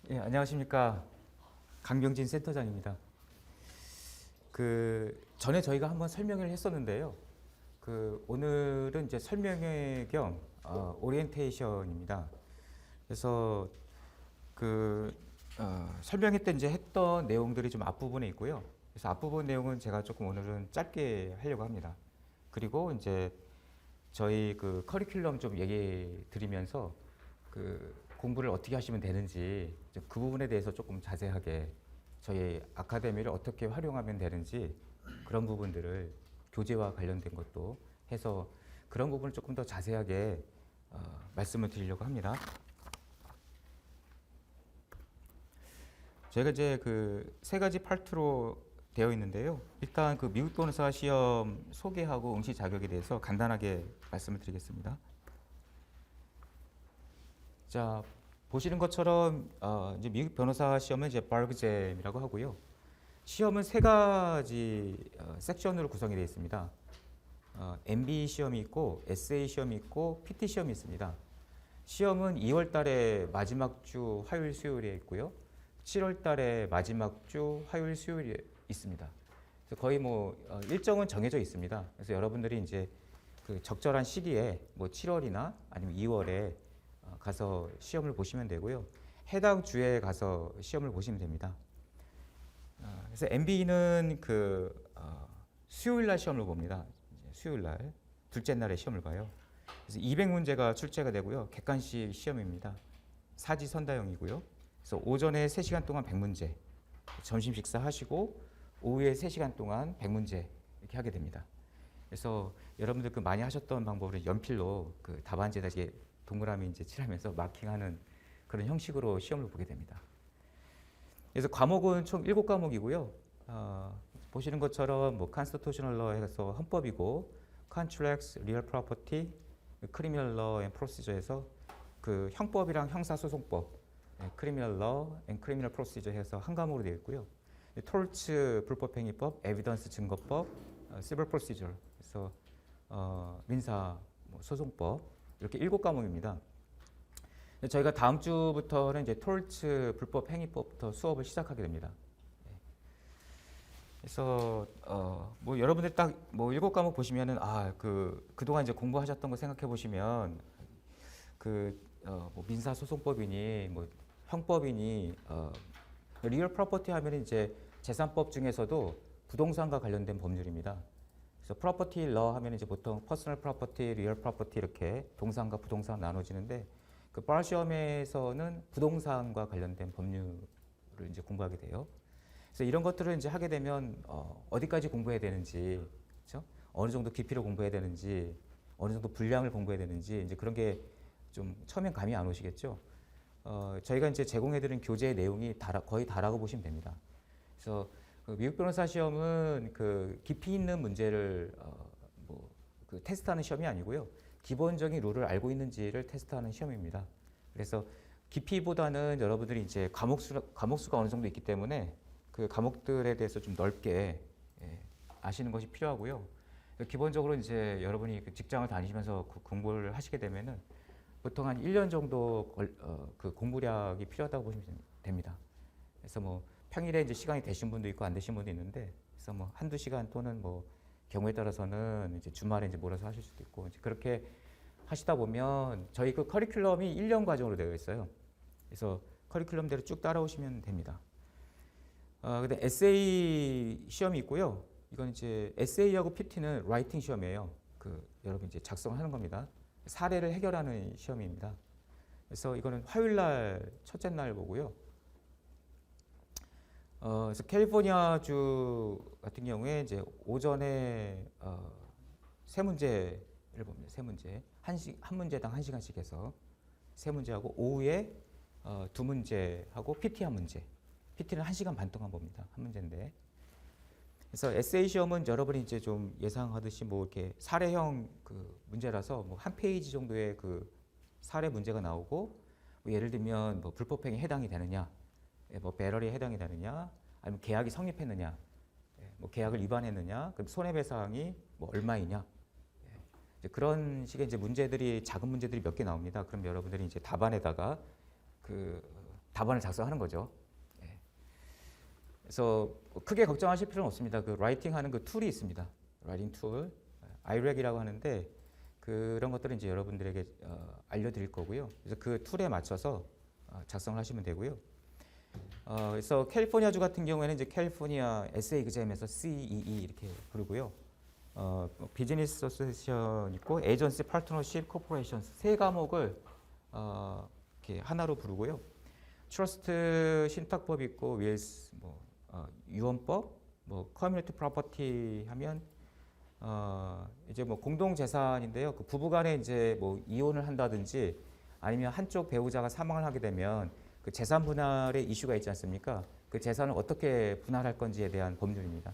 예, 안녕하십니까. 강병진 센터장입니다. 전에 저희가 한번 설명을 했었는데요. 오늘은 이제 설명회 겸 오리엔테이션입니다. 그래서 설명회 때 이제 했던 내용들이 좀 앞부분에 있고요. 그래서 앞부분 내용은 제가 조금 오늘은 짧게 하려고 합니다. 그리고 이제 저희 커리큘럼 좀 얘기 드리면서 공부를 어떻게 하시면 되는지 그 부분에 대해서 조금 자세하게 저희 아카데미를 어떻게 활용하면 되는지 그런 부분들을 교재와 관련된 것도 해서 그런 부분을 조금 더 자세하게 말씀을 드리려고 합니다. 저희가 이제 세 가지 파트로 되어 있는데요. 일단 미국 변호사 시험 소개하고 응시 자격에 대해서 간단하게 말씀을 드리겠습니다. 자, 보시는 것처럼 이제 미국 변호사 시험은 이제 bar exam이라고 하고요. 시험은 세 가지 섹션으로 구성이 되어 있습니다. MB 시험이 있고 SA 시험이 있고 PT 시험이 있습니다. 시험은 2월 달에 마지막 주 화요일 수요일에 있고요. 7월 달에 마지막 주 화요일 수요일에 있습니다. 그래서 거의 일정은 정해져 있습니다. 그래서 여러분들이 이제 적절한 시기에 7월이나 아니면 2월에 가서 시험을 보시면 되고요. 해당 주에 가서 시험을 보시면 됩니다. 그래서 MB는 수요일 날 시험을 봅니다. 수요일 날, 둘째 날에 시험을 봐요. 그래서 200문제가 출제가 되고요. 객관식 시험입니다. 사지선다형이고요. 그래서 오전에 3시간 동안 100문제, 점심 식사하시고 오후에 3시간 동안 100문제 이렇게 하게 됩니다. 그래서 여러분들 많이 하셨던 방법으로 연필로 답안지에다 이렇게 동그라미 이제 칠하면서 마킹하는 그런 형식으로 시험을 보게 됩니다. 그래서 과목은 총 7과목이고요. 보시는 것처럼 Constitutional Law 해서 헌법이고, Contracts, Real Property, Criminal Law and Procedure에서 형법이랑 형사소송법, Criminal Law and Criminal Procedure 해서 한 과목으로 되어 있고요. 톨츠 불법행위법, 에비던스 증거법, Civil Procedure 그래서 민사 소송법 이렇게 7과목입니다. 저희가 다음 주부터는 이제 톨츠 불법행위법부터 수업을 시작하게 됩니다. 그래서 여러분들 딱 7과목 보시면은 그동안 이제 공부하셨던 거 생각해 보시면 민사 소송법이니 형법이니 리얼 프로퍼티 하면 이제 재산법 중에서도 부동산과 관련된 법률입니다. 그래서 프로퍼티 러 하면 이제 보통 퍼스널 프로퍼티, 리얼 프로퍼티 이렇게 동산과 부동산 나눠지는데 bar 시험에서는 부동산과 관련된 법률을 이제 공부하게 돼요. 그래서 이런 것들을 이제 하게 되면 어디까지 공부해야 되는지, 그렇죠? 어느 정도 깊이로 공부해야 되는지, 어느 정도 분량을 공부해야 되는지 이제 그런 게 좀 처음엔 감이 안 오시겠죠. 저희가 이제 제공해드린 교재의 내용이 거의 다라고 보시면 됩니다. 그래서 미국 변호사 시험은 깊이 있는 문제를 테스트하는 시험이 아니고요. 기본적인 룰을 알고 있는지를 테스트하는 시험입니다. 그래서 깊이보다는 여러분들이 이제 과목수가 어느 정도 있기 때문에 그 과목들에 대해서 좀 넓게 아시는 것이 필요하고요. 기본적으로 이제 여러분이 직장을 다니시면서 공부를 하시게 되면은 보통 한 1년 정도 공부량이 필요하다고 보시면 됩니다. 그래서 평일에 이제 시간이 되신 분도 있고 안 되신 분도 있는데, 그래서 한두 시간 또는 경우에 따라서는 이제 주말에 이제 몰아서 하실 수도 있고, 이제 그렇게 하시다 보면 저희 커리큘럼이 1년 과정으로 되어 있어요. 그래서 커리큘럼대로 쭉 따라오시면 됩니다. 근데 에세이 시험이 있고요. 이건 이제 에세이하고 PT는 라이팅 시험이에요. 여러분 이제 작성하는 겁니다. 사례를 해결하는 시험입니다. 그래서 이거는 화요일 날 첫째 날 보고요. 그래서 캘리포니아 주 같은 경우에 이제 오전에 세 문제를 봅니다. 세 문제. 한 문제당 1시간씩 해서 세 문제하고 오후에 두 문제하고 PT 한 문제. PT는 1시간 반 동안 봅니다. 한 문제인데. 그래서 에세이 시험은 여러분이 이제 좀 예상하듯이 이렇게 사례형 문제라서 한 페이지 정도의 사례 문제가 나오고 예를 들면 불법행위에 해당이 되느냐, 배럴이 해당이 되느냐, 아니면 계약이 성립했느냐, 계약을 위반했느냐, 그럼 손해배상이 얼마이냐, 이제 그런 식의 이제 문제들이 작은 문제들이 몇 개 나옵니다. 그럼 여러분들이 이제 답안에다가 답안을 작성하는 거죠. 예. 그래서 크게 걱정하실 필요는 없습니다. 그 라이팅하는 그 툴이 있습니다. 라이팅 툴, iReg이라고 하는데 그런 것들은 이제 여러분들에게 알려드릴 거고요. 그래서 그 툴에 맞춰서 작성을 하시면 되고요. 그래서 캘리포니아주 같은 경우에는 이제 캘리포니아 에세이 그잼에서 CEE 이렇게 부르고요. 비즈니스 어소시에이션 있고 에이전시 파트너십 코퍼레이션스 세 과목을 이렇게 하나로 부르고요. 트러스트 신탁법 있고 윌스 뭐 유언법 뭐 커뮤니티 프로퍼티 하면 이제 뭐 공동 재산인데요. 그 부부간에 이제 뭐 이혼을 한다든지 아니면 한쪽 배우자가 사망을 하게 되면 그 재산 분할의 이슈가 있지 않습니까? 그 재산을 어떻게 분할할 건지에 대한 법률입니다.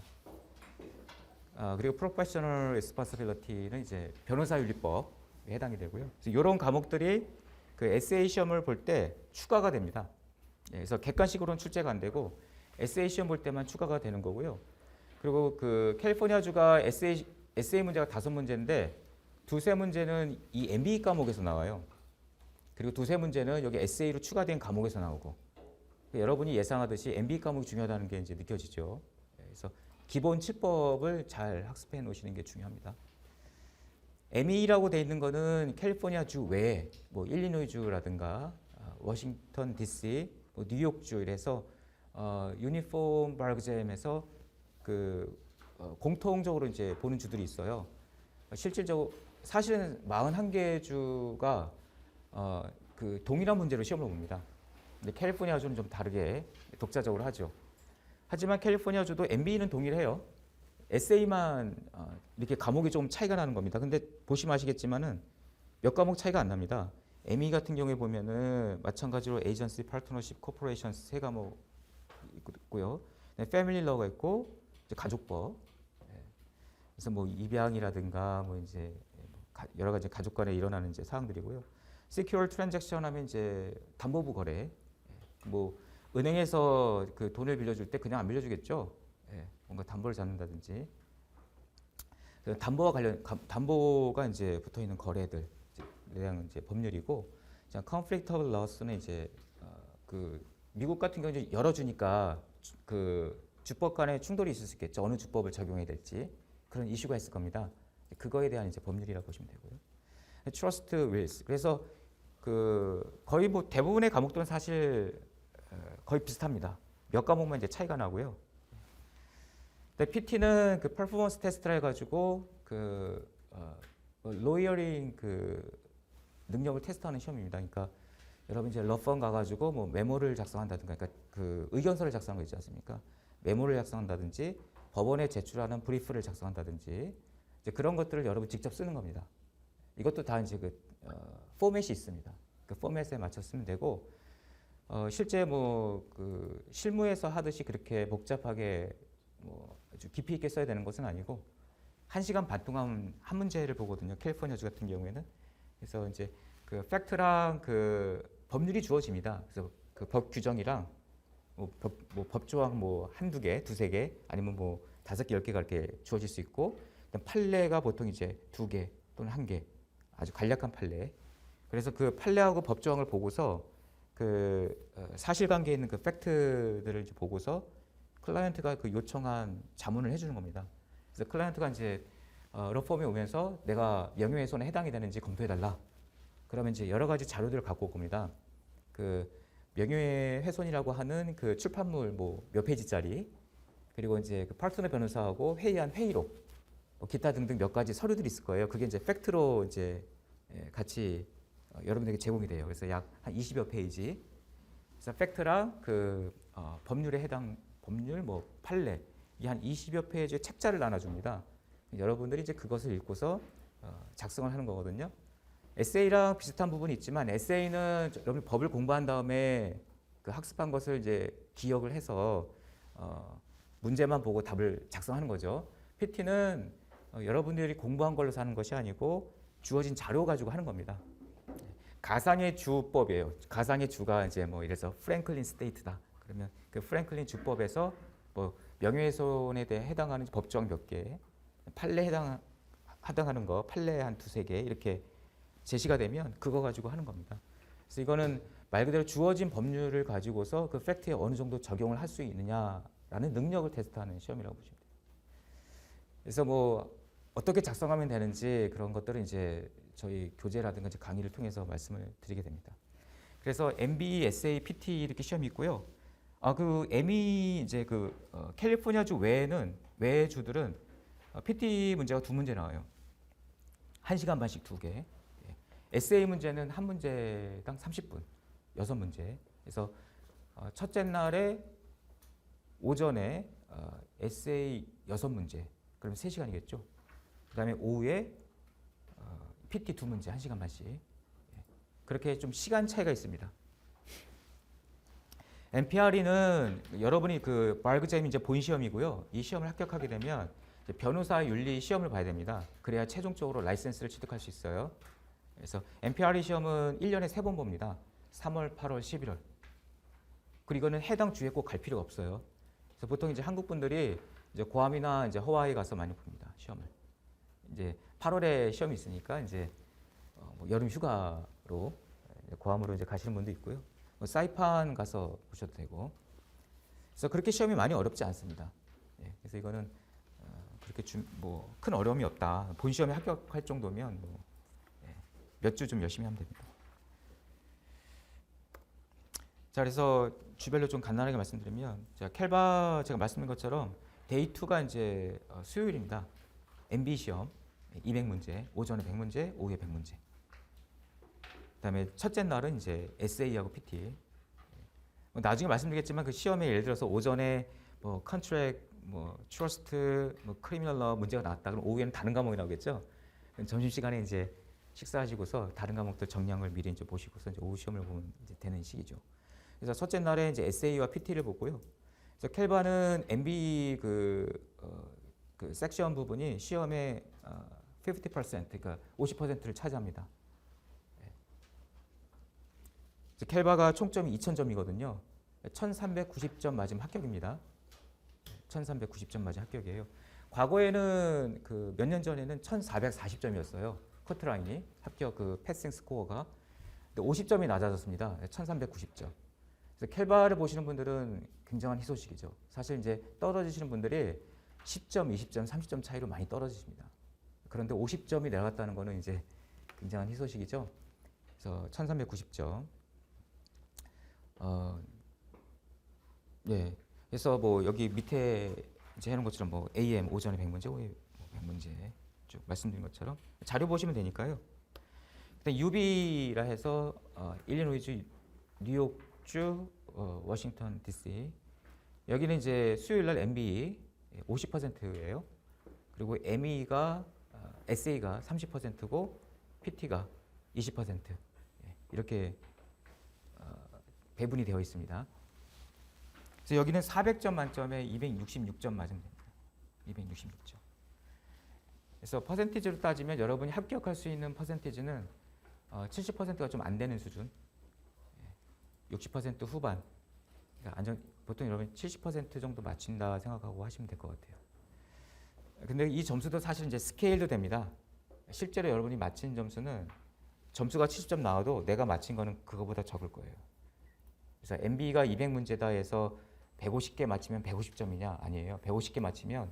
그리고 프로페셔널 리스폰시빌리티는 이제 변호사 윤리법에 해당이 되고요. 그래서 이런 과목들이 그 에세이 시험을 볼 때 추가가 됩니다. 그래서 객관식으로는 출제가 안 되고 에세이 시험 볼 때만 추가가 되는 거고요. 그리고 그 캘리포니아주가 에세이 문제가 5문제인데 두세 문제는 이 MBE 과목에서 나와요. 그리고 두세 문제는 여기 에세이로 추가된 과목에서 나오고 여러분이 예상하듯이 MBE 과목이 중요하다는 게 이제 느껴지죠. 그래서 기본 칠법을 잘 학습해 놓으시는 게 중요합니다. ME라고 돼 있는 거는 캘리포니아주 외에 뭐 일리노이주라든가 워싱턴 DC, 뭐 뉴욕주 이래서 유니폼 바르그잼에서 그 공통적으로 이제 보는 주들이 있어요. 실질적으로 사실은 41개 주가 그 동일한 문제로 시험을 봅니다. 근데 캘리포니아주는 좀 다르게 독자적으로 하죠. 하지만 캘리포니아주도 MBE는 동일해요. 에세이만 이렇게 과목이 좀 차이가 나는 겁니다. 근데 보시면 아시겠지만은 몇 과목 차이가 안 납니다. ME 같은 경우에 보면은 마찬가지로 에이전시, 파트너십, 코퍼레이션스 세 과목 있고요. 패밀리 러가 있고 이제 가족법. 그래서 뭐 입양이라든가 뭐 이제 여러 가지 가족 간에 일어나는 이제 사항들이고요. 시큐어 트랜잭션 하면 이제 담보부 거래. 뭐 은행에서 그 돈을 빌려줄 때 그냥 안 빌려주겠죠. 뭔가 담보를 잡는다든지. 담보가 이제 붙어 있는 거래들 대한 이제 법률이고, conflict of laws는 이제 그 미국 같은 경우 이제 열어주니까 그 주법 간에 충돌이 있을 수 있겠죠. 어느 주법을 적용해야 될지 그런 이슈가 있을 겁니다. 그거에 대한 이제 법률이라고 보시면 되고요. Trust wills. 그래서 그 거의 뭐 대부분의 과목들은 사실 거의 비슷합니다. 몇 과목만 이제 차이가 나고요. 근데 PT는 그 퍼포먼스 테스트를 해가지고 그 로이어링 그 능력을 테스트하는 시험입니다. 그러니까 여러분 이제 러펌 가가지고 뭐 메모를 작성한다든가, 그러니까 그 의견서를 작성한 거 있지 않습니까? 메모를 작성한다든지 법원에 제출하는 브리프를 작성한다든지 이제 그런 것들을 여러분 직접 쓰는 겁니다. 이것도 다 이제 그 포맷이 있습니다. 그 포맷에 맞춰 쓰면 되고 실제 뭐 그 실무에서 하듯이 그렇게 복잡하게 뭐 아주 깊이 있게 써야 되는 것은 아니고 1시간 반 동안 한 문제를 보거든요. 캘리포니아주 같은 경우에는. 그래서 이제 그 팩트랑 그 법률이 주어집니다. 그래서 그 법 규정이랑 뭐 법조항 뭐 한두 개, 두세 개, 아니면 뭐 5개, 10개가 이렇게 주어질 수 있고, 판례가 보통 이제 2개 또는 1개, 아주 간략한 판례. 그래서 그 판례하고 법조항을 보고서 그 사실관계에 있는 그 팩트들을 이제 보고서 클라이언트가 그 요청한 자문을 해주는 겁니다. 그래서 클라이언트가 이제 러펌에 오면서 내가 명예훼손에 해당이 되는지 검토해달라. 그러면 이제 여러 가지 자료들을 갖고 올 겁니다. 그 명예훼손이라고 하는 그 출판물 뭐 몇 페이지짜리, 그리고 이제 그 파트너 변호사하고 회의한 회의록, 뭐 기타 등등 몇 가지 서류들이 있을 거예요. 그게 이제 팩트로 이제 같이 여러분에게 제공이 돼요. 그래서 약 한 20여 페이지. 그래서 팩트랑 그 법률에 해당 법률 뭐 판례 이 한 20여 페이지의 책자를 나눠줍니다. 여러분들이 이제 그것을 읽고서 작성을 하는 거거든요. 에세이랑 비슷한 부분이 있지만 에세이는 여러분 법을 공부한 다음에 그 학습한 것을 이제 기억을 해서 문제만 보고 답을 작성하는 거죠. PT는 여러분들이 공부한 걸로 사는 것이 아니고 주어진 자료 가지고 하는 겁니다. 가상의 주법이에요. 가상의 주가 이제 뭐 이래서 프랭클린 스테이트다. 그러면 그 프랭클린 주법에서 뭐 명예훼손에 대해 해당하는 법조항 몇 개, 판례 해당하는 거, 판례 한 두세 개 이렇게 제시가 되면 그거 가지고 하는 겁니다. 그래서 이거는 말 그대로 주어진 법률을 가지고서 그 팩트에 어느 정도 적용을 할 수 있느냐라는 능력을 테스트하는 시험이라고 보시면 돼요. 그래서 뭐 어떻게 작성하면 되는지 그런 것들은 이제 저희 교재라든가 이제 강의를 통해서 말씀을 드리게 됩니다. 그래서 MB, SA, PT 이렇게 시험이 있고요. 그 ME 이제 캘리포니아주 외의 주들은 PT 문제가 2문제 나와요. 1시간 반씩 2개. SA 문제는 한 문제당 30분, 6문제. 그래서 첫째 날에 오전에 SA 6문제, 그러면 3시간이겠죠. 그 다음에 오후에 PT 2문제, 1시간 반씩. 그렇게 좀 시간 차이가 있습니다. MPRE는 여러분이 bar exam 이제 본 시험이고요. 이 시험을 합격하게 되면 변호사 윤리 시험을 봐야 됩니다. 그래야 최종적으로 라이센스를 취득할 수 있어요. 그래서 MPRE 시험은 1년에 3번 봅니다. 3월, 8월, 11월. 그리고 이거는 해당 주에 꼭 갈 필요가 없어요. 그래서 보통 이제 한국 분들이 이제 괌이나 이제 하와이 가서 많이 봅니다. 시험을. 이제 8월에 시험이 있으니까 이제 뭐 여름 휴가로 괌으로 이제 가시는 분도 있고요. 뭐 사이판 가서 보셔도 되고. 그래서 그렇게 시험이 많이 어렵지 않습니다. 그래서 이거는 그렇게 뭐 큰 어려움이 없다. 본 시험에 합격할 정도면 뭐 몇 주 좀 열심히 하면 됩니다. 자, 그래서 주별로 좀 간단하게 말씀드리면, 캘바 제가 말씀드린 것처럼 데이 2가 이제 수요일입니다. MB 시험 200문제, 오전에 100문제, 오후에 100문제. 그다음에 첫째 날은 이제 SA하고 PT. 나중에 말씀드리겠지만 그 시험에 예를 들어서 오전에 뭐 컨트랙, 뭐 트러스트, 뭐 크리미널 러 문제가 나왔다. 그럼 오후에는 다른 과목이 나오겠죠. 점심 시간에 이제 식사하시고서 다른 과목들 정량을 미리 이제 보시고서 이제 오후 시험을 보면 이제 되는 시기죠. 그래서 첫째 날에 이제 SA와 PT를 보고요. 그래서 캘바는 MB 그 섹션 부분이 시험의 50%, 그러니까 50%를 차지합니다. 캘바가 총점이 2000점이거든요. 1390점 맞으면 합격입니다. 1390점 맞으면 합격이에요. 과거에는 그 몇 년 전에는 1440점이었어요. 커트라인이 합격 그 패싱 스코어가. 근데 50점이 낮아졌습니다. 1390점. 그래서 캘바를 보시는 분들은 굉장한 희소식이죠. 사실 이제 떨어지시는 분들이 10점, 20점, 30점 차이로 많이 떨어지십니다. 그런데 50점이 내려갔다는 거는 이제 굉장한 희소식이죠. 그래서 1390점. 예. 그래서 뭐 여기 밑에 이제 해놓은 것처럼 뭐 AM 오전에 100문제, 오후에 100문제 쭉 말씀드린 것처럼 자료 보시면 되니까요. 일단 UB라 해서 일리노이주, 뉴욕주, 워싱턴 DC. 여기는 이제 수요일 날 MB 50%예요. 그리고 ME가 SA가 30%고 PT가 20%. 이렇게 배분이 되어 있습니다. 그래서 여기는 400점 만점에 266점 맞으면 됩니다. 266점. 그래서 퍼센티지로 따지면 여러분이 합격할 수 있는 퍼센티지는 70%가 좀 안 되는 수준. 60% 후반. 그러니까 보통 여러분 70% 정도 맞춘다 생각하고 하시면 될 것 같아요. 근데 이 점수도 사실 이제 스케일도 됩니다. 실제로 여러분이 맞힌 점수는 점수가 70점 나와도 내가 맞힌 거는 그거보다 적을 거예요. 그래서 MB가 200문제다 해서 150개 맞히면 150점이냐? 아니에요. 150개 맞히면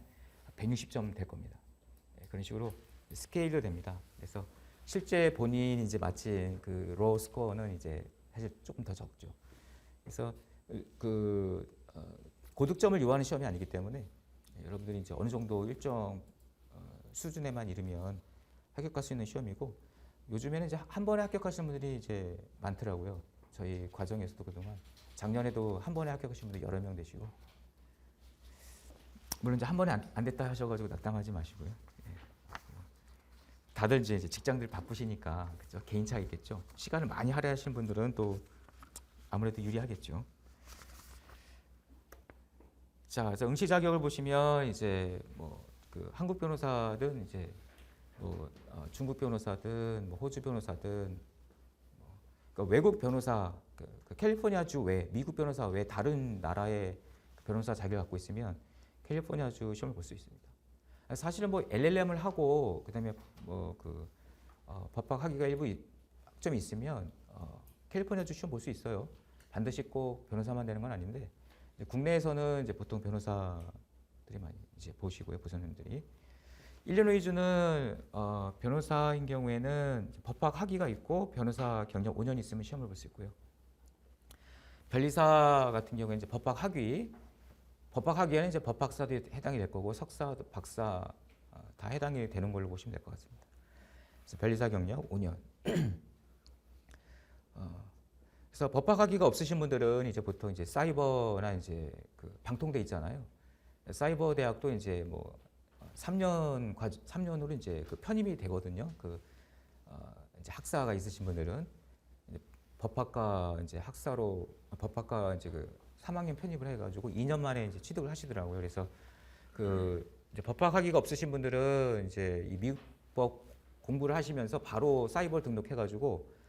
160점 될 겁니다. 그런 식으로 스케일도 됩니다. 그래서 실제 본인이 이제 맞힌 그 로우 스코어는 이제 사실 조금 더 적죠. 그래서 고득점을 요하는 시험이 아니기 때문에 여러분들이 이제 어느 정도 일정 수준에만 이르면 합격할 수 있는 시험이고, 요즘에는 이제 한 번에 합격하시는 분들이 이제 많더라고요. 저희 과정에서도 그동안 작년에도 한 번에 합격하신 분들 여러 명 되시고, 물론 이제 한 번에 안 됐다 하셔가지고 낙담하지 마시고요. 다들 이제 직장들 바쁘시니까 그죠? 개인 차이겠죠. 시간을 많이 할애하시는 분들은 또 아무래도 유리하겠죠. 자, 그래서 응시 자격을 보시면 이제 뭐 그 한국 변호사든 이제 뭐 중국 변호사든 뭐 호주 변호사든 그러니까 외국 변호사, 그 캘리포니아주 외, 미국 변호사 외 다른 나라의 변호사 자격을 갖고 있으면 캘리포니아주 시험을 볼 수 있습니다. 사실은 뭐 LLM을 하고 그다음에 뭐 법학 학위가 일부 학점이 있으면 캘리포니아주 시험 볼 수 있어요. 반드시 꼭 변호사만 되는 건 아닌데 이제 국내에서는 이제 보통 변호사들이 많이 이제 보시고요, 부선생님들이. 일리노이주는 변호사인 경우에는 법학 학위가 있고 변호사 경력 5년 있으면 시험을 볼 수 있고요. 변리사 같은 경우에는 이제 법학 학위에는 이제 법학사도 해당이 될 거고 석사, 박사 다 해당이 되는 걸로 보시면 될 것 같습니다. 그래서 변리사 경력 5년. 그래서 법학 학위가 없으신 분들은 이제 보통 이제 사이버나 이제 그 방통대 있잖아요. 사이버 대학도 이제 뭐 3년으로 이제 그 편입이 되거든요. 이제 학사가 있으신 분들은 이제 법학과 이제 학사로 법학과 이제 그 3학년 편입을 해가지고 2년 만에 이제 취득을 하시더라고요. 그래서 그 이제 법학 학위가 없으신 분들은 이제 이 미국법 공부를 하시면서 바로 사이버를 등록해가지고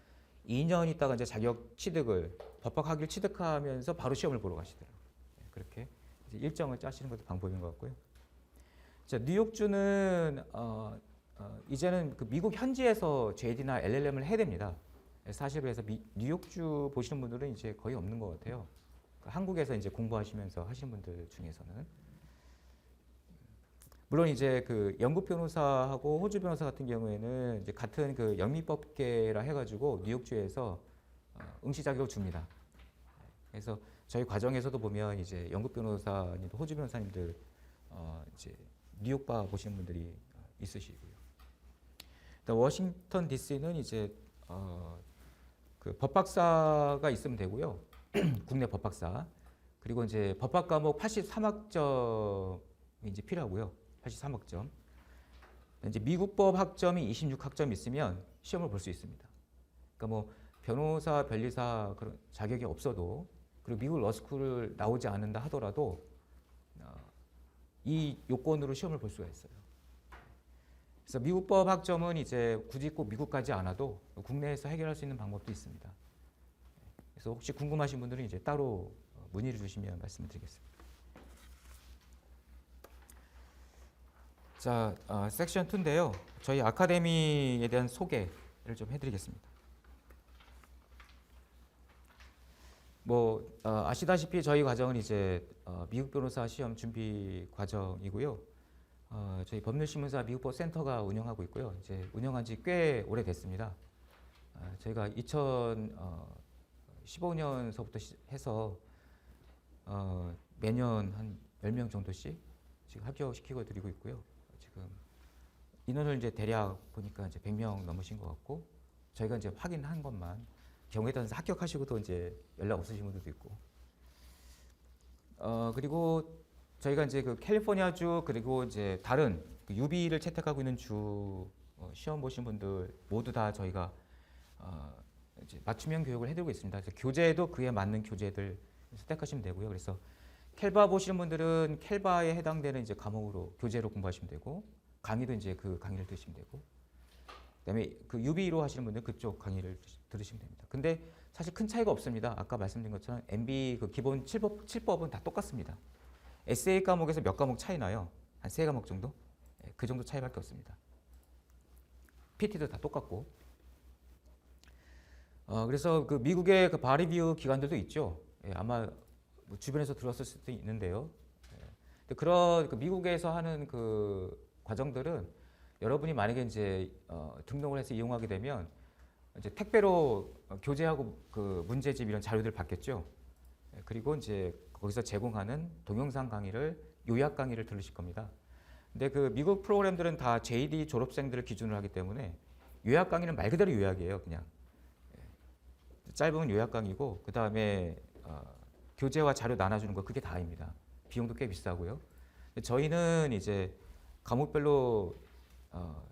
2년 있다가 이제 자격 취득을 법학 학위를 취득하면서 바로 시험을 보러 가시더라고요. 그렇게 이제 일정을 짜시는 것도 방법인 것 같고요. 자, 뉴욕주는 이제는 그 미국 현지에서 JD나 LLM을 해야 됩니다. 사실 그래서 뉴욕주 보시는 분들은 이제 거의 없는 것 같아요. 한국에서 이제 공부하시면서 하시는 분들 중에서는. 물론 이제 그 영국 변호사하고 호주 변호사 같은 경우에는 이제 같은 그 영미법계라 해가지고 뉴욕주에서 응시 자격을 줍니다. 그래서 저희 과정에서도 보면 이제 영국 변호사님들, 호주 변호사님들 이제 뉴욕바 보시는 분들이 있으시고요. 워싱턴 DC는 이제 그 법학사가 있으면 되고요. 국내 법학사. 그리고 이제 법학 과목 83학점이 이제 필요하고요. 83학점. 이제 미국법 학점이 26학점 있으면 시험을 볼 수 있습니다. 그러니까 뭐 변호사, 변리사 그런 자격이 없어도 그리고 미국 러스쿨을 나오지 않는다 하더라도 이 요건으로 시험을 볼 수가 있어요. 그래서 미국법 학점은 이제 굳이 꼭 미국 가지 않아도 국내에서 해결할 수 있는 방법도 있습니다. 그래서 혹시 궁금하신 분들은 이제 따로 문의를 주시면 말씀을 드리겠습니다. 자, 섹션 2인데요. 저희 아카데미에 대한 소개를 좀 해드리겠습니다. 뭐 아시다시피 저희 과정은 이제 미국 변호사 시험 준비 과정이고요. 저희 법률신문사 미국법 센터가 운영하고 있고요. 이제 운영한 지 꽤 오래됐습니다. 저희가 2015년서부터 해서 매년 한 10명 정도씩 지금 합격시키고 드리고 있고요. 지금 인원을 이제 대략 보니까 이제 100명 넘으신 것 같고 저희가 이제 확인한 것만 경우에 따라서 합격하시고도 이제 연락 없으신 분들도 있고 그리고 저희가 이제 그 캘리포니아주 그리고 이제 다른 그 UB를 채택하고 있는 주 시험 보신 분들 모두 다 저희가 이제 맞춤형 교육을 해드리고 있습니다. 그래서 교재도 그에 맞는 교재들 선택하시면 되고요. 그래서 캘바 보시는 분들은 캘바에 해당되는 이제 과목으로 교재로 공부하시면 되고 강의도 이제 그 강의를 들으시면 되고 그다음에 그 UB로 하시는 분들은 그쪽 강의를 들으시면 됩니다. 근데 사실 큰 차이가 없습니다. 아까 말씀드린 것처럼 MB 그 기본 7법은 다 똑같습니다. SA 과목에서 몇 과목 차이 나요? 한 3과목 정도? 그 정도 차이밖에 없습니다. PT도 다 똑같고. 그래서 그 미국의 그 바리뷰 기관들도 있죠. 아마 뭐 주변에서 들었을 수도 있는데요. 근데 그런 그 미국에서 하는 그 과정들은 여러분이 만약에 이제 등록을 해서 이용하게 되면 이제 택배로 교재하고 그 문제집 이런 자료들 받겠죠. 그리고 이제 거기서 제공하는 동영상 강의를 요약 강의를 들으실 겁니다. 근데 그 미국 프로그램들은 다 JD 졸업생들을 기준으로 하기 때문에 요약 강의는 말 그대로 요약이에요, 그냥. 짧은 요약 강의고 그 다음에 교재와 자료 나눠주는 거 그게 다입니다. 비용도 꽤 비싸고요. 저희는 이제 과목별로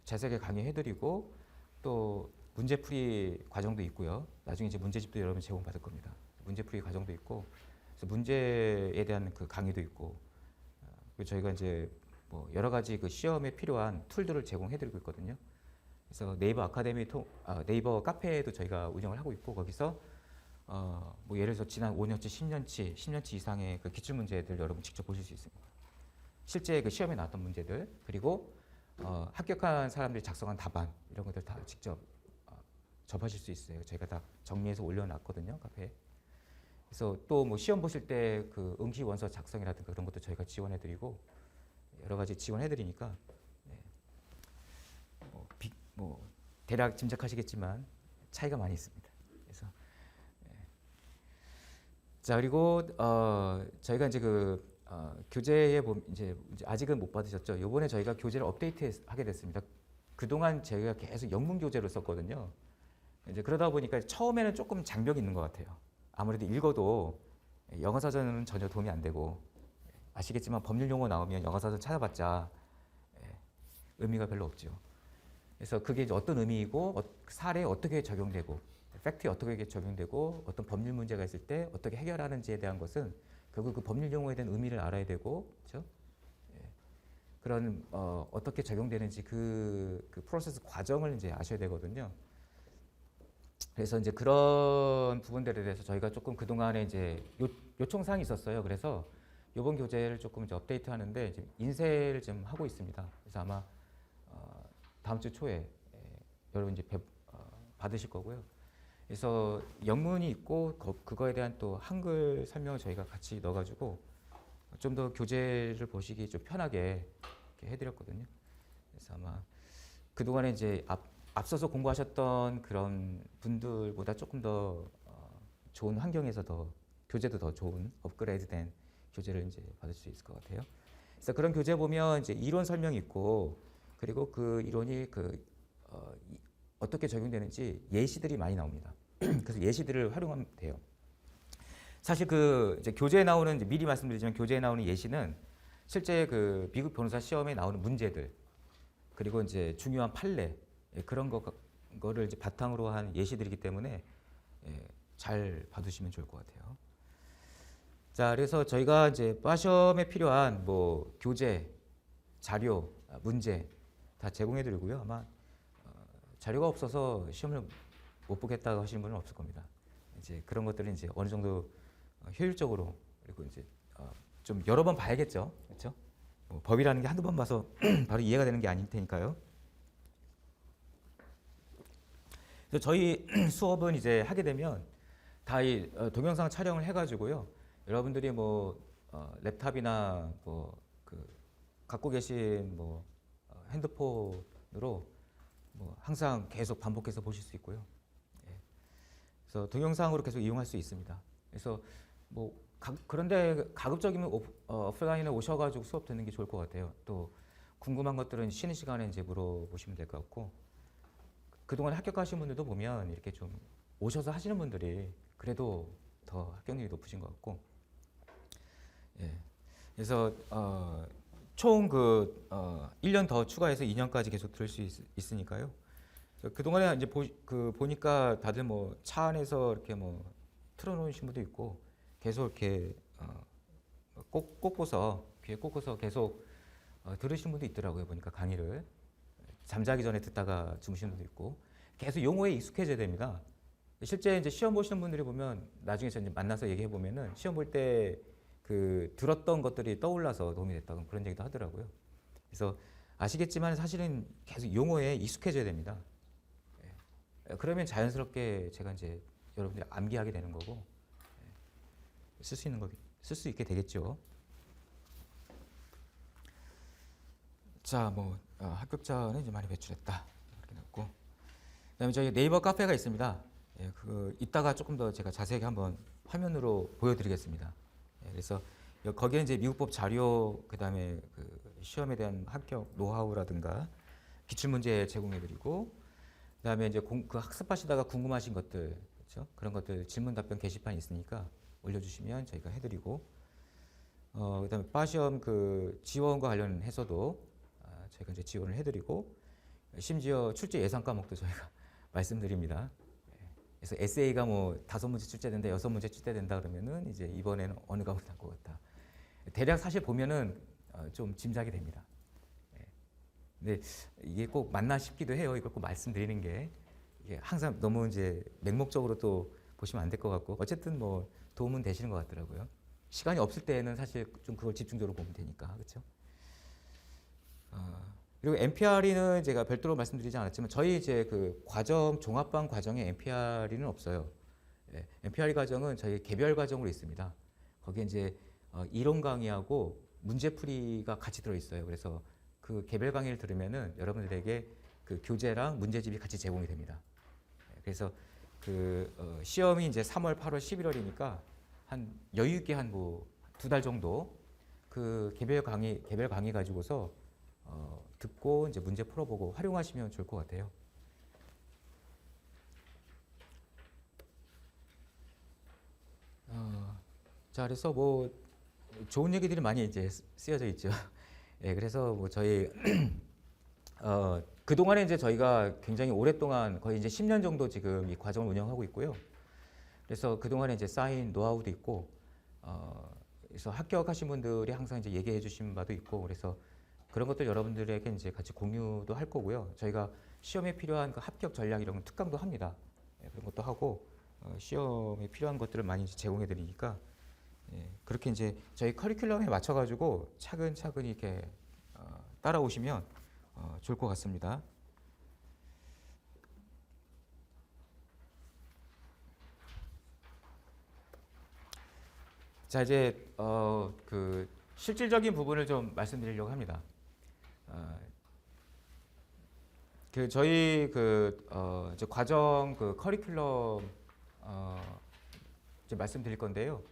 자세하게 강의해드리고 또 문제풀이 과정도 있고요. 나중에 이제 문제집도 여러분 제공받을 겁니다. 문제풀이 과정도 있고 그래서 문제에 대한 그 강의도 있고 그리고 저희가 이제 뭐 여러 가지 그 시험에 필요한 툴들을 제공해드리고 있거든요. 그래서 네이버 아카데미 네이버 카페에도 저희가 운영을 하고 있고 거기서 뭐 예를 들어서 지난 5년치, 10년치 이상의 그 기출 문제들 여러분 직접 보실 수 있습니다. 실제 그 시험에 나왔던 문제들 그리고 합격한 사람들이 작성한 답안 이런 것들 다 직접 접하실 수 있어요. 저희가 다 정리해서 올려놨거든요, 카페에. 그래서 또 뭐 시험 보실 때 그 응시 원서 작성이라든가 그런 것도 저희가 지원해드리고 여러 가지 지원해드리니까 뭐 대략 짐작하시겠지만 차이가 많이 있습니다. 그래서 자 그리고 저희가 이제 교재에 보면 이제 아직은 못 받으셨죠. 이번에 저희가 교재를 업데이트하게 됐습니다. 그동안 저희가 계속 영문 교재로 썼거든요. 이제 그러다 보니까 처음에는 조금 장벽이 있는 것 같아요. 아무래도 읽어도 영어 사전은 전혀 도움이 안 되고 아시겠지만 법률 용어 나오면 영어 사전 찾아봤자 의미가 별로 없죠. 그래서 그게 이제 어떤 의미이고 사례에 어떻게 적용되고 팩트에 어떻게 적용되고 어떤 법률 문제가 있을 때 어떻게 해결하는지에 대한 것은 결국 그 법률 용어에 대한 의미를 알아야 되고 그렇죠? 그런 어떻게 적용되는지 그 프로세스 과정을 이제 아셔야 되거든요. 그래서 이제 그런 부분들에 대해서 저희가 조금 그 동안에 이제 요청사항이 있었어요. 그래서 이번 교재를 조금 이제 업데이트하는데 이제 인쇄를 좀 하고 있습니다. 그래서 아마 다음 주 초에 여러분 이제 받으실 거고요. 그래서 영문이 있고 그거에 대한 또 한글 설명을 저희가 같이 넣어가지고 좀 더 교재를 보시기 좀 편하게 이렇게 해드렸거든요. 그래서 아마 그 동안에 이제 앞서서 공부하셨던 그런 분들보다 조금 더 좋은 환경에서 교재도 더 좋은 업그레이드된 교재를 이제 받을 수 있을 것 같아요. 그래서 그런 교재 보면 이제 이론 설명이 있고 그리고 그 이론이 어떻게 적용되는지 예시들이 많이 나옵니다. 그래서 예시들을 활용하면 돼요. 사실 이제 교재에 나오는 이제 미리 말씀드리지만 교재에 나오는 예시는 실제 그 미국 변호사 시험에 나오는 문제들 그리고 이제 중요한 판례 그런 거를 이제 바탕으로 한 예시들이기 때문에 잘 봐두시면 좋을 것 같아요. 자, 그래서 저희가 이제 빠시험에 필요한 뭐 교재, 자료, 문제 다 제공해드리고요. 아마 자료가 없어서 시험을 못 보겠다고 하시는 분은 없을 겁니다. 이제 그런 것들은 이제 어느 정도 효율적으로 그리고 이제 좀 여러 번 봐야겠죠, 그렇죠? 뭐 법이라는 게 한두 번 봐서 바로 이해가 되는 게 아닐 테니까요. 그래서 저희 수업은 이제 하게 되면 다 이 동영상 촬영을 해가지고요. 여러분들이 뭐 랩탑이나 뭐 갖고 계신 뭐 핸드폰으로 뭐 항상 계속 반복해서 보실 수 있고요. 그래서 동영상으로 계속 이용할 수 있습니다. 그래서 뭐 그런데 가급적이면 오프라인에 오셔가지고 수업 듣는 게 좋을 것 같아요. 또 궁금한 것들은 쉬는 시간에 이제 물어보시면 될 것 같고 그동안 합격하신 분들도 보면 이렇게 좀 오셔서 하시는 분들이 그래도 더 합격률이 높으신 것 같고 그래서 총 1년 더 추가해서 2년까지 계속 들을 수 있으니까요. 그동안에 이제 보니까 다들 뭐 차 안에서 이렇게 뭐 틀어놓으신 분도 있고 계속 이렇게 귀에 꽂고서 계속 들으시는 분도 있더라고요. 보니까 강의를 잠자기 전에 듣다가 주무시는 분도 있고 계속 용어에 익숙해져야 됩니다. 실제 이제 시험 보시는 분들이 보면 나중에 이제 만나서 얘기해 보면은 시험 볼 때 들었던 것들이 떠올라서 도움이 됐다고 그런 얘기도 하더라고요. 그래서 아시겠지만 사실은 계속 용어에 익숙해져야 됩니다. 그러면 자연스럽게 제가 이제 여러분들이 암기하게 되는 거고 쓸 수 있게 되겠죠. 자, 뭐 합격자는 이제 많이 배출했다 이렇게 넣고 그다음에 저희 네이버 카페가 있습니다. 이따가 조금 더 제가 자세하게 한번 화면으로 보여드리겠습니다. 그래서 거기에 이제 미국법 자료 그다음에 시험에 대한 합격 노하우라든가 기출문제 제공해드리고 그다음에 이제 학습하시다가 궁금하신 것들 그렇죠? 그런 것들 질문 답변 게시판이 있으니까 올려주시면 저희가 해드리고 그다음에 빠시험 지원과 관련해서도 저희가 이제 지원을 해드리고 심지어 출제 예상 과목도 저희가 말씀드립니다. 그래서 에세이가 뭐 5문제 출제된다, 6문제 출제된다 그러면은 이제 이번에는 어느 과목이 나올 것 같다. 대략 사실 보면은 좀 짐작이 됩니다. 근데 이게 꼭 맞나 싶기도 해요. 이걸 꼭 말씀드리는 게 이게 항상 너무 이제 맹목적으로 또 보시면 안 될 것 같고 어쨌든 뭐 도움은 되시는 것 같더라고요. 시간이 없을 때는 사실 좀 그걸 집중적으로 보면 되니까 그렇죠. 그리고 MPRE는 제가 별도로 말씀드리지 않았지만 저희 이제 그 과정 종합반 과정에 MPRE는 없어요. 예, MPRE 과정은 저희 개별 과정으로 있습니다. 거기에 이제 이론 강의하고 문제풀이가 같이 들어 있어요. 그래서 그 개별 강의를 들으면은 여러분들에게 그 교재랑 문제집이 같이 제공이 됩니다. 예, 그래서 그 시험이 이제 3월, 8월, 11월이니까 한 여유 있게 한 뭐 2달 정도 그 개별 강의 가지고서 듣고 이제 문제 풀어보고 활용하시면 좋을 것 같아요. 자, 그래서 뭐 좋은 얘기들이 많이 이제 쓰여져 있죠. 예, 그래서 뭐 저희 그 동안에 이제 저희가 굉장히 오랫동안 거의 이제 10년 정도 지금 이 과정을 운영하고 있고요. 그래서 그 동안에 이제 쌓인 노하우도 있고, 그래서 합격하신 분들이 항상 이제 얘기해 주신 바도 있고, 그래서 그런 것들 여러분들에게 이제 같이 공유도 할 거고요. 저희가 시험에 필요한 그 합격 전략 이런 특강도 합니다. 예, 그런 것도 하고 시험에 필요한 것들을 많이 제공해 드리니까 예, 그렇게 이제 저희 커리큘럼에 맞춰가지고 차근차근히 이렇게 따라오시면 좋을 것 같습니다. 자, 이제 그 실질적인 부분을 좀 말씀드리려고 합니다. 그 저희 그 이제 과정 그 커리큘럼 이제 말씀드릴 건데요.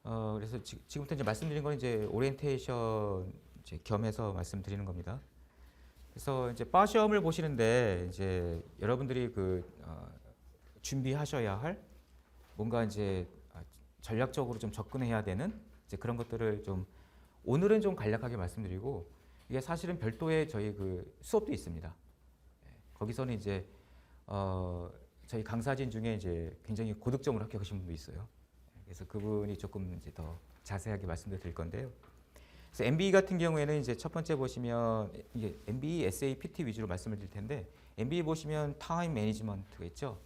그래서 지금부터 이제 말씀드린 건 이제 오리엔테이션 이제 겸해서 말씀드리는 겁니다. 그래서 이제 바 시험을 보시는데 이제 여러분들이 그 준비하셔야 할 뭔가 이제 전략적으로 좀 접근해야 되는 이제 그런 것들을 좀 오늘은 좀 간략하게 말씀드리고 이게 사실은 별도의 저희 그 수업도 있습니다. 거기서는 이제 저희 강사진 중에 이제 굉장히 고득점으로 합격하신 분도 있어요. 그래서 그분이 조금 이제 더 자세하게 말씀을 드릴 건데요. 그래서 MBE 같은 경우에는 이제 첫 번째 보시면 이게 MBE, SA, PT 위주로 말씀을 드릴 텐데 MBE 보시면 타임 매니지먼트가 있죠.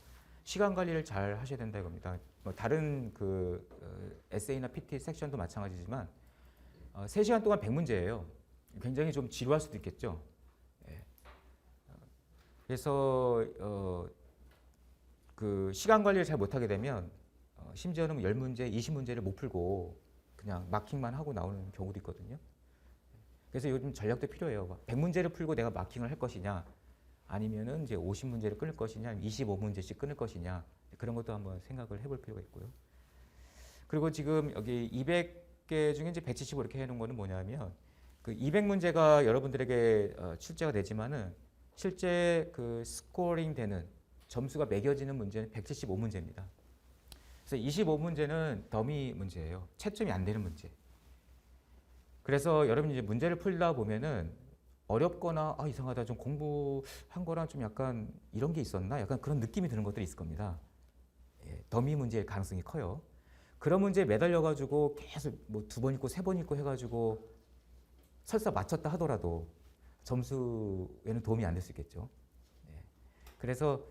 시간 관리를 잘 하셔야 된다 이겁니다. 뭐 다른 그 SA나 PT 섹션도 마찬가지지만 3시간 동안 100문제예요. 굉장히 좀 지루할 수도 있겠죠. 예. 그래서 그 시간 관리를 잘 못하게 되면 심지어는 10문제, 20문제를 못 풀고 그냥 마킹만 하고 나오는 경우도 있거든요. 그래서 요즘 전략도 필요해요. 100문제를 풀고 내가 마킹을 할 것이냐, 아니면은 이제 50문제를 끊을 것이냐, 25문제씩 끊을 것이냐, 그런 것도 한번 생각을 해볼 필요가 있고요. 그리고 지금 여기 200개 중에 이제 175 이렇게 해놓은 거는 뭐냐면 그 200문제가 여러분들에게 출제가 되지만은 실제 그 스코어링 되는 점수가 매겨지는 문제는 175문제입니다. 그래서 25문제는 더미 문제예요. 채점이 안 되는 문제. 그래서 여러분이 이제 문제를 풀다 보면은 어렵거나 이상하다 좀 공부한 거랑 좀 약간 이런 게 있었나? 약간 그런 느낌이 드는 것들이 있을 겁니다. 예, 더미 문제일 가능성이 커요. 그런 문제에 매달려가지고 계속 뭐 2번 읽고 3번 읽고 해가지고 설사 맞췄다 하더라도 점수에는 도움이 안 될 수 있겠죠. 예. 그래서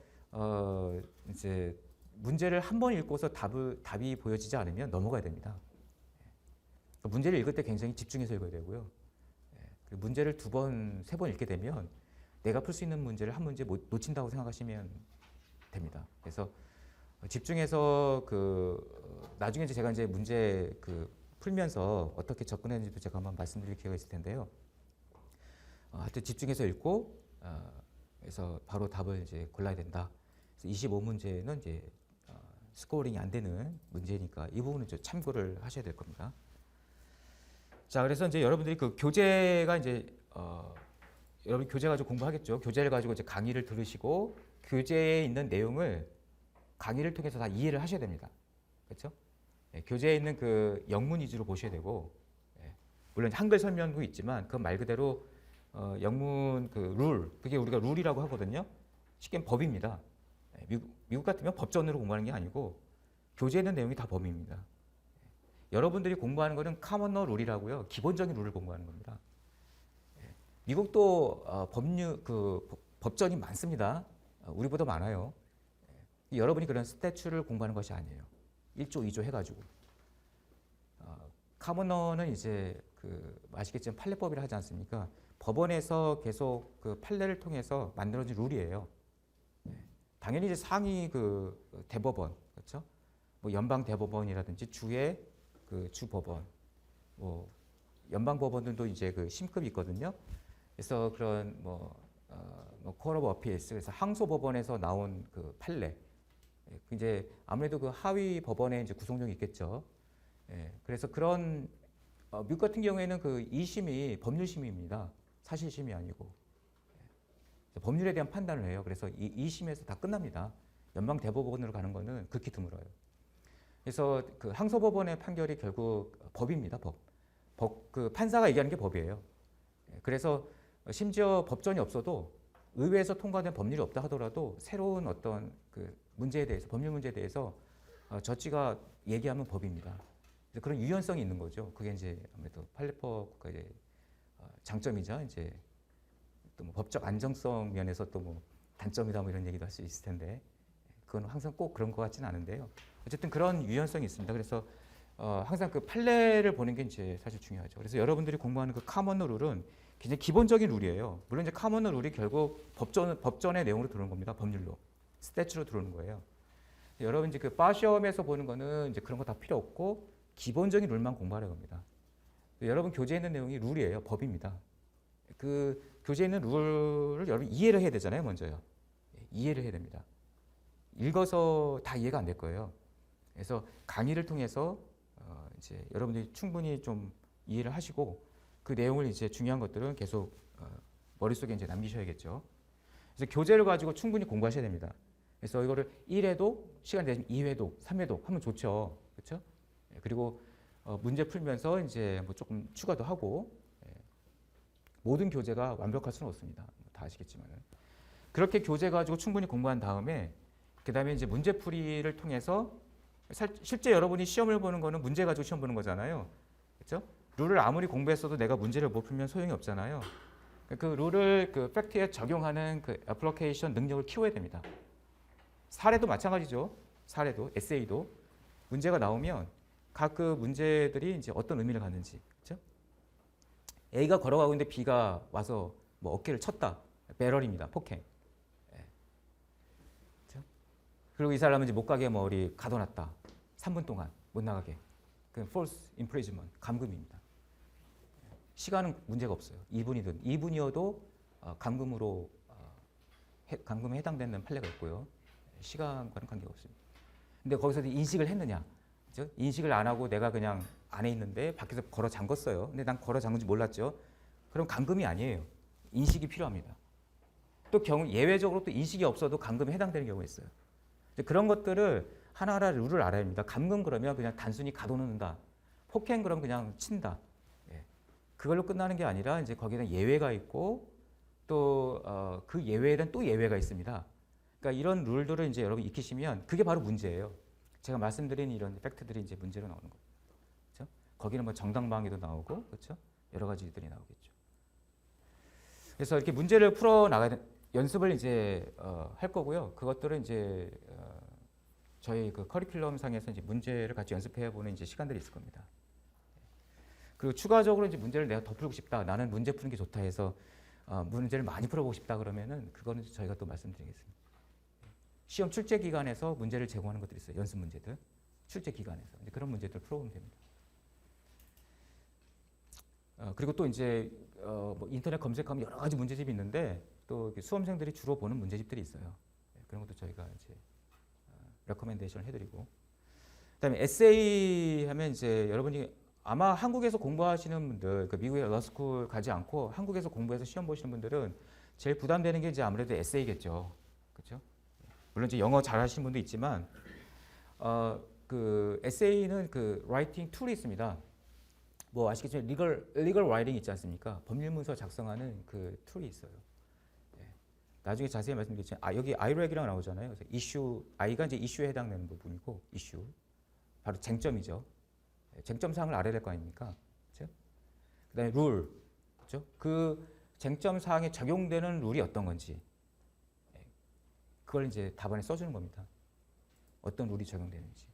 이제 문제를 한 번 읽고서 답이 보여지지 않으면 넘어가야 됩니다. 예. 문제를 읽을 때 굉장히 집중해서 읽어야 되고요. 예. 문제를 2번, 3번 읽게 되면 내가 풀 수 있는 문제를 한 문제 놓친다고 생각하시면 됩니다. 그래서 집중해서 나중에 이제 제가 이제 문제 풀면서 어떻게 접근했는지도 제가 한번 말씀드릴 기회가 있을 텐데요. 하여튼 집중해서 읽고 그래서 바로 답을 이제 골라야 된다. 그래서 25문제는 이제 스코어링이 안 되는 문제니까 이 부분은 좀 참고를 하셔야 될 겁니다. 자, 그래서 이제 여러분들이 그 교재가 이제 여러분 교재 가지고 공부하겠죠. 교재를 가지고 이제 강의를 들으시고 교재에 있는 내용을 강의를 통해서 다 이해를 하셔야 됩니다. 그렇죠? 예, 교재에 있는 그 영문 위주로 보셔야 되고, 예, 물론 한글 설명도 있지만 그건 말 그대로 영문 그 룰, 그게 우리가 룰이라고 하거든요. 쉽게 법입니다. 예, 미국 같으면 법전으로 공부하는 게 아니고 교재에 있는 내용이 다 법입니다. 예, 여러분들이 공부하는 거는 카먼러 룰이라고요. 기본적인 룰을 공부하는 겁니다. 예, 미국도 법전이 많습니다. 우리보다 많아요. 여러분이 그런 스태츄를 공부하는 것이 아니에요. 1조, 2조 해가지고. 카먼러는 이제 아시겠지만 판례법이라 하지 않습니까? 법원에서 계속 그 판례를 통해서 만들어진 룰이에요. 당연히 이제 상위 그 대법원, 그렇죠? 뭐 연방 대법원이라든지 주의 그 주법원, 뭐 연방 법원들도 이제 그 심급이 있거든요. 그래서 그런 코어 오브 어피스, 그래서 항소 법원에서 나온 그 판례, 이제 아무래도 그 하위 법원에 이제 구속력이 있겠죠. 그래서 그런 미국 같은 경우에는 그 2심이 법률심의입니다. 사실심이 아니고. 법률에 대한 판단을 해요. 그래서 이 2심에서 다 끝납니다. 연방 대법원으로 가는 거는 극히 드물어요. 그래서 그 항소법원의 판결이 결국 법입니다. 그 판사가 얘기하는 게 법이에요. 그래서 심지어 법전이 없어도 의회에서 통과된 법률이 없다 하더라도 새로운 어떤 그 문제에 대해서, 법률 문제에 대해서 저지가 얘기하면 법입니다. 그런 유연성이 있는 거죠. 그게 이제 아무래도 판례법 국가의 장점이자 이제 또 뭐 법적 안정성 면에서 또 뭐 단점이다 뭐 이런 얘기도 할 수 있을 텐데 그건 항상 꼭 그런 것 같지는 않은데요. 어쨌든 그런 유연성이 있습니다. 그래서 항상 그 판례를 보는 게 이제 사실 중요하죠. 그래서 여러분들이 공부하는 그 카먼 룰은 굉장히 기본적인 룰이에요. 물론 이제 카먼 룰이 결국 법전의 내용으로 들어오는 겁니다. 법률로, 스태츄로 들어오는 거예요. 여러분 이제 그 바 시험에서 보는 거는 이제 그런 거 다 필요 없고 기본적인 룰만 공부하려고 합니다. 여러분 교재에 있는 내용이 룰이에요. 법입니다. 그 교재에 있는 룰을 여러분 이해를 해야 되잖아요. 먼저요. 이해를 해야 됩니다. 읽어서 다 이해가 안 될 거예요. 그래서 강의를 통해서 이제 여러분들이 충분히 좀 이해를 하시고 그 내용을 이제 중요한 것들은 계속 머릿속에 이제 남기셔야겠죠. 그래서 교재를 가지고 충분히 공부하셔야 됩니다. 그래서 이거를 1회독, 시간 되시면 2회독, 3회독 하면 좋죠. 그렇죠? 그리고 문제 풀면서 이제 뭐 조금 추가도 하고 모든 교재가 완벽할 수는 없습니다. 다 아시겠지만은 그렇게 교재 가지고 충분히 공부한 다음에 그 다음에 이제 문제풀이를 통해서 실제 여러분이 시험을 보는 거는 문제 가지고 시험 보는 거잖아요. 그렇죠? 룰을 아무리 공부했어도 내가 문제를 못 풀면 소용이 없잖아요. 그 룰을 그 팩트에 적용하는 그 애플리케이션 능력을 키워야 됩니다. 사례도 마찬가지죠. 사례도, 에세이도 문제가 나오면 각 그 문제들이 이제 어떤 의미를 갖는지, 그렇죠? A가 걸어가고 있는데 B가 와서 뭐 어깨를 쳤다. 배럴입니다. 폭행. 그렇죠? 그리고 이 사람은 이제 못 가게 뭐 어디 가둬놨다. 3분 동안 못 나가게. 그 false imprisonment, 감금입니다. 시간은 문제가 없어요. 2분이든 2분이어도 감금으로 감금에 해당되는 판례가 있고요. 시간과는 관계가 없습니다. 근데 거기서 인식을 했느냐? 그렇죠? 인식을 안 하고 내가 그냥 안에 있는데 밖에서 걸어 잠궜어요. 근데 난 걸어 잠근지 몰랐죠. 그럼 감금이 아니에요. 인식이 필요합니다. 또 예외적으로 또 인식이 없어도 감금에 해당되는 경우가 있어요. 그런 것들을 하나하나 룰을 알아야 합니다. 감금 그러면 그냥 단순히 가둬놓는다. 폭행 그러면 그냥 친다. 그걸로 끝나는 게 아니라 이제 거기에는 예외가 있고 또 그 예외에 대한 또 예외가 있습니다. 그러니까 이런 룰들을 이제 여러분 익히시면 그게 바로 문제예요. 제가 말씀드린 이런 팩트들이 이제 문제로 나오는 거예요. 그렇죠? 거기는 뭐 정당방위도 나오고, 그렇죠? 여러 가지들이 나오겠죠. 그래서 이렇게 문제를 풀어 나가야 연습을 이제 할 거고요. 그것들은 이제 저희 그 커리큘럼 상에서 이제 문제를 같이 연습해 보는 이제 시간들이 있을 겁니다. 그리고 추가적으로 이제 문제를 내가 더 풀고 싶다. 나는 문제 푸는 게 좋다 해서 문제를 많이 풀어보고 싶다 그러면은 그거는 저희가 또 말씀드리겠습니다. 시험 출제 기간에서 문제를 제공하는 것들이 있어요. 연습 문제들. 출제 기간에서. 그런 문제들 풀어보면 됩니다. 그리고 또 이제 뭐 인터넷 검색하면 여러 가지 문제집이 있는데 또 수험생들이 주로 보는 문제집들이 있어요. 그런 것도 저희가 이제 레코멘데이션을 해드리고. 그다음에 에세이 하면 이제 여러분이 아마 한국에서 공부하시는 분들, 그 미국의 러스쿨 가지 않고 한국에서 공부해서 시험 보시는 분들은 제일 부담되는 게 이제 아무래도 에세이겠죠. 그렇죠? 물론 이제 영어 잘하시는 분도 있지만 그 에세이는 그 라이팅 툴이 있습니다. 뭐 아시겠지만 리걸 라이팅 있지 않습니까? 법률 문서 작성하는 그 툴이 있어요. 나중에 자세히 말씀드리겠지만 여기 IRAC이라고 나오잖아요. 그래서 이슈 I가 이제 이슈에 해당되는 부분이고 이슈 바로 쟁점이죠. 쟁점 사항을 알아야 될 거 아닙니까? 그렇죠? 그다음에 룰, 그렇죠? 그 쟁점 사항에 적용되는 룰이 어떤 건지 그걸 이제 답안에 써주는 겁니다. 어떤 룰이 적용되는지.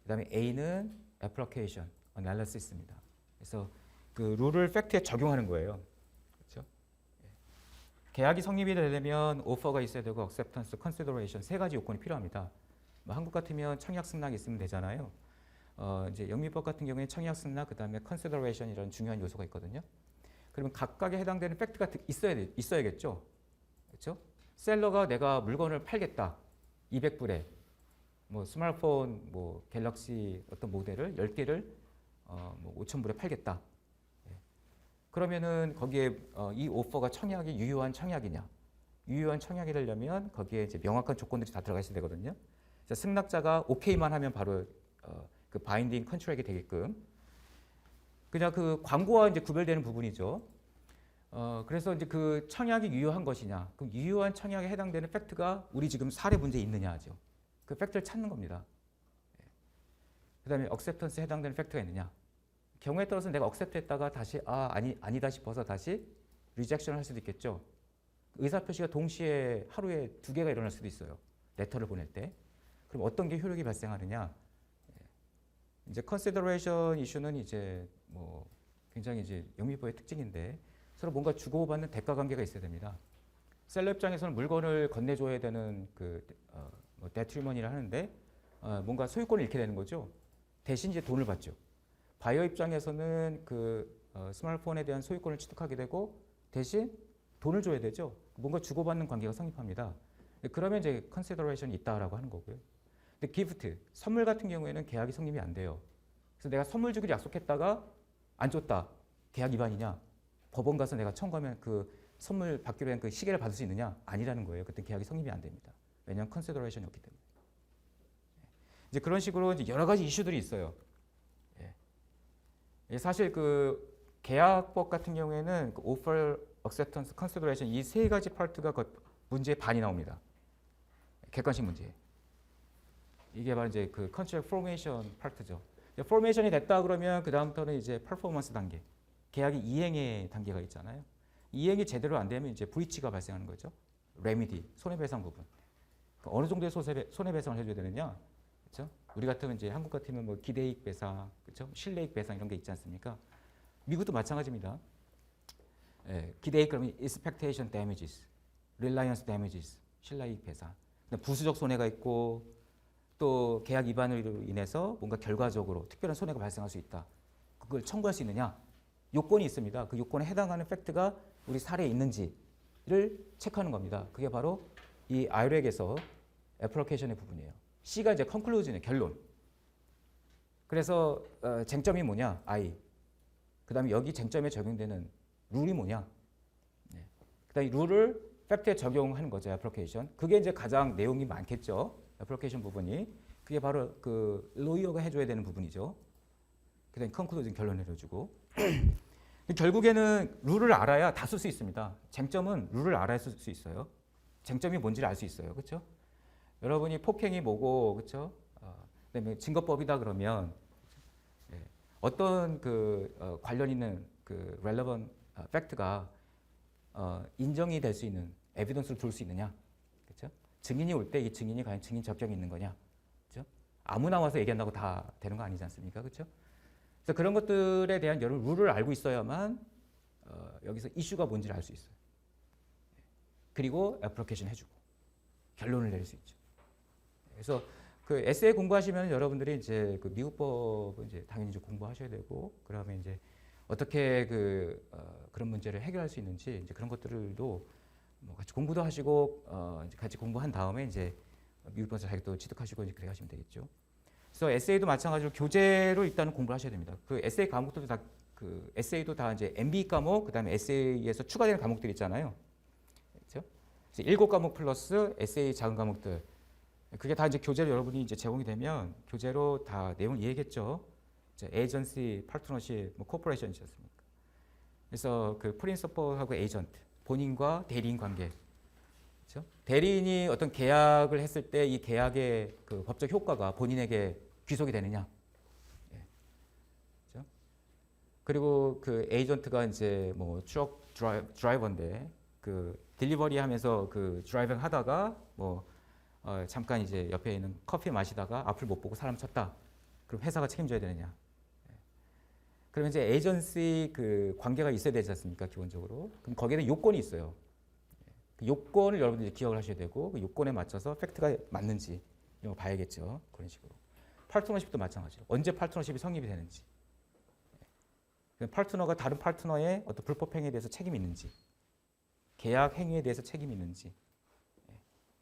그다음에 A는 application, analysis입니다. 그래서 그 룰을 팩트에 적용하는 거예요. 그렇죠? 계약이 성립이 되려면 오퍼가 있어야 되고 acceptance, consideration 세 가지 요건이 필요합니다. 뭐 한국 같으면 청약 승낙 있으면 되잖아요. 이제 영미법 같은 경우에 청약 승낙 그다음에 consideration 이런 중요한 요소가 있거든요. 그러면 각각에 해당되는 팩트가 있어야겠죠. 그렇죠? 셀러가 내가 물건을 팔겠다. 200불에 뭐 스마트폰 뭐 갤럭시 어떤 모델을 10개를 뭐 5,000불에 팔겠다. 그러면은 거기에 이 오퍼가 청약이 유효한 청약이냐? 유효한 청약이 되려면 거기에 이제 명확한 조건들이 다 들어가 있어야 되거든요. 승낙자가 오케이만 하면 바로 그 바인딩 컨트랙이 되게끔 그냥 그 광고와 이제 구별되는 부분이죠. 그래서 이제 그 청약이 유효한 것이냐? 그 유효한 청약에 해당되는 팩트가 우리 지금 사례 문제에 있느냐죠. 그 팩트를 찾는 겁니다. 그다음에 acceptance에 해당되는 팩트가 있느냐? 경우에 따라서 내가 accept했다가 다시 아니다 싶어서 다시 rejection을 할 수도 있겠죠. 의사 표시가 동시에 하루에 2개가 일어날 수도 있어요. 레터를 보낼 때. 그럼 어떤 게 효력이 발생하느냐? 이제 consideration 이슈는 이제 뭐 굉장히 이제 영미법의 특징인데 서로 뭔가 주고받는 대가 관계가 있어야 됩니다. 셀러 입장에서는 물건을 건네줘야 되는 뭐 데트리먼이라 하는데 뭔가 소유권을 잃게 되는 거죠. 대신 이제 돈을 받죠. 바이어 입장에서는 스마트폰에 대한 소유권을 취득하게 되고 대신 돈을 줘야 되죠. 뭔가 주고받는 관계가 성립합니다. 그러면 이제 컨시더레이션이 있다라고 하는 거고요. 근데 기프트, 선물 같은 경우에는 계약이 성립이 안 돼요. 그래서 내가 선물 주기로 약속했다가 안 줬다. 계약 위반이냐? 법원 가서 내가 청구하면 그 선물 받기로 한 그 시계를 받을 수 있느냐? 아니라는 거예요. 그때 계약이 성립이 안 됩니다. 왜냐하면 컨시더레이션이 없기 때문에. 이제 그런 식으로 이제 여러 가지 이슈들이 있어요. 사실 그 계약법 같은 경우에는 그 offer, acceptance, consideration 이 세 가지 파트가 문제의 반이 나옵니다. 객관식 문제. 이게 바로 이제 그 contract formation 파트죠. 포메이션이 됐다 그러면 그 다음부터는 이제 퍼포먼스 단계, 계약의 이행의 단계가 있잖아요. 이행이 제대로 안 되면 이제 브리치가 발생하는 거죠. 레미디, 손해배상 부분. 그러니까 어느 정도의 손해배상을 해줘야 되느냐? 그렇죠? 우리 같으면 이제 한국 같으면 뭐 기대이익 배상, 그렇죠? 실내이익 배상 이런 게 있지 않습니까? 미국도 마찬가지입니다. 기대이익 그러면 expectation damages, reliance damages, 실내이익 배상. 부수적 손해가 있고 또 계약 위반으로 인해서 뭔가 결과적으로 특별한 손해가 발생할 수 있다. 그걸 청구할 수 있느냐? 요건이 있습니다. 그 요건에 해당하는 팩트가 우리 사례에 있는지를 체크하는 겁니다. 그게 바로 이 IRAC에서 애플리케이션의 부분이에요. C가 이제 conclusion의 결론. 그래서 쟁점이 뭐냐? I. 그 다음에 여기 쟁점에 적용되는 룰이 뭐냐? 그 다음에 룰을 팩트에 적용하는 거죠. 애플리케이션. 그게 이제 가장 내용이 많겠죠. 애플리케이션 부분이. 그게 바로 그 로이어가 해줘야 되는 부분이죠. 그 다음에 conclusion 결론을 해주고. 결국에는 룰을 알아야 다 쓸 수 있습니다. 쟁점은 룰을 알아야 쓸 수 있어요. 쟁점이 뭔지를 알 수 있어요. 그렇죠? 여러분이 폭행이 뭐고, 그렇죠? 그다음에 증거법이다 그러면 어떤 그 관련 있는 그 relevant 팩트가 인정이 될 수 있는 에비던스를 둘 수 있느냐, 그렇죠? 증인이 올 때 이 증인이 과연 증인 적격이 있는 거냐, 그렇죠? 아무나 와서 얘기한다고 다 되는 거 아니지 않습니까, 그렇죠? 그래서 그런 것들에 대한 여러 룰을 알고 있어야만 여기서 이슈가 뭔지를 알 수 있어요. 그리고 애플리케이션 해주고 결론을 내릴 수 있죠. 그래서 그 에세이 공부하시면 여러분들이 이제 그 미국법을 이제 당연히 이제 공부하셔야 되고, 그러면 이제 어떻게 그런 문제를 해결할 수 있는지 이제 그런 것들도 뭐 같이 공부도 하시고 이제 같이 공부한 다음에 이제 미국법에서 자격도 취득하시고 이제 그렇게 하시면 되겠죠. 그래서 에세이도 마찬가지로 교재로 일단은 공부를 하셔야 됩니다. 그 에세이 과목들도 다 그 에세이도 다 이제 MB 과목 그다음에 에세이에서 추가되는 과목들 있잖아요. 그렇죠? 7과목 플러스 에세이 작은 과목들. 그게 다 이제 교재로 여러분이 이제 제공이 되면 교재로 다 내용을 이해하겠죠. 에이전시, 파트너십, 뭐 코퍼레이션이지 않습니까? 그래서 그 프린서퍼하고 에이전트, 본인과 대리인 관계. 그렇죠? 대리인이 어떤 계약을 했을 때 이 계약의 그 법적 효과가 본인에게 귀속이 되느냐. 그렇죠? 그리고 그 에이전트가 이제 뭐 트럭 드라이버인데 그 딜리버리 하면서 그 드라이빙 하다가 뭐 잠깐 이제 옆에 있는 커피 마시다가 앞을 못 보고 사람 쳤다. 그럼 회사가 책임져야 되느냐? 그러면 이제 에이전시 그 관계가 있어야 되지 않습니까? 기본적으로. 그럼 거기에는 요건이 있어요. 그 요건을 여러분들이 기억을 하셔야 되고 그 요건에 맞춰서 팩트가 맞는지 이런 거 봐야겠죠. 그런 식으로. 파트너십도 마찬가지로 언제 파트너십이 성립이 되는지, 파트너가 다른 파트너의 어떤 불법 행위에 대해서 책임이 있는지, 계약 행위에 대해서 책임이 있는지,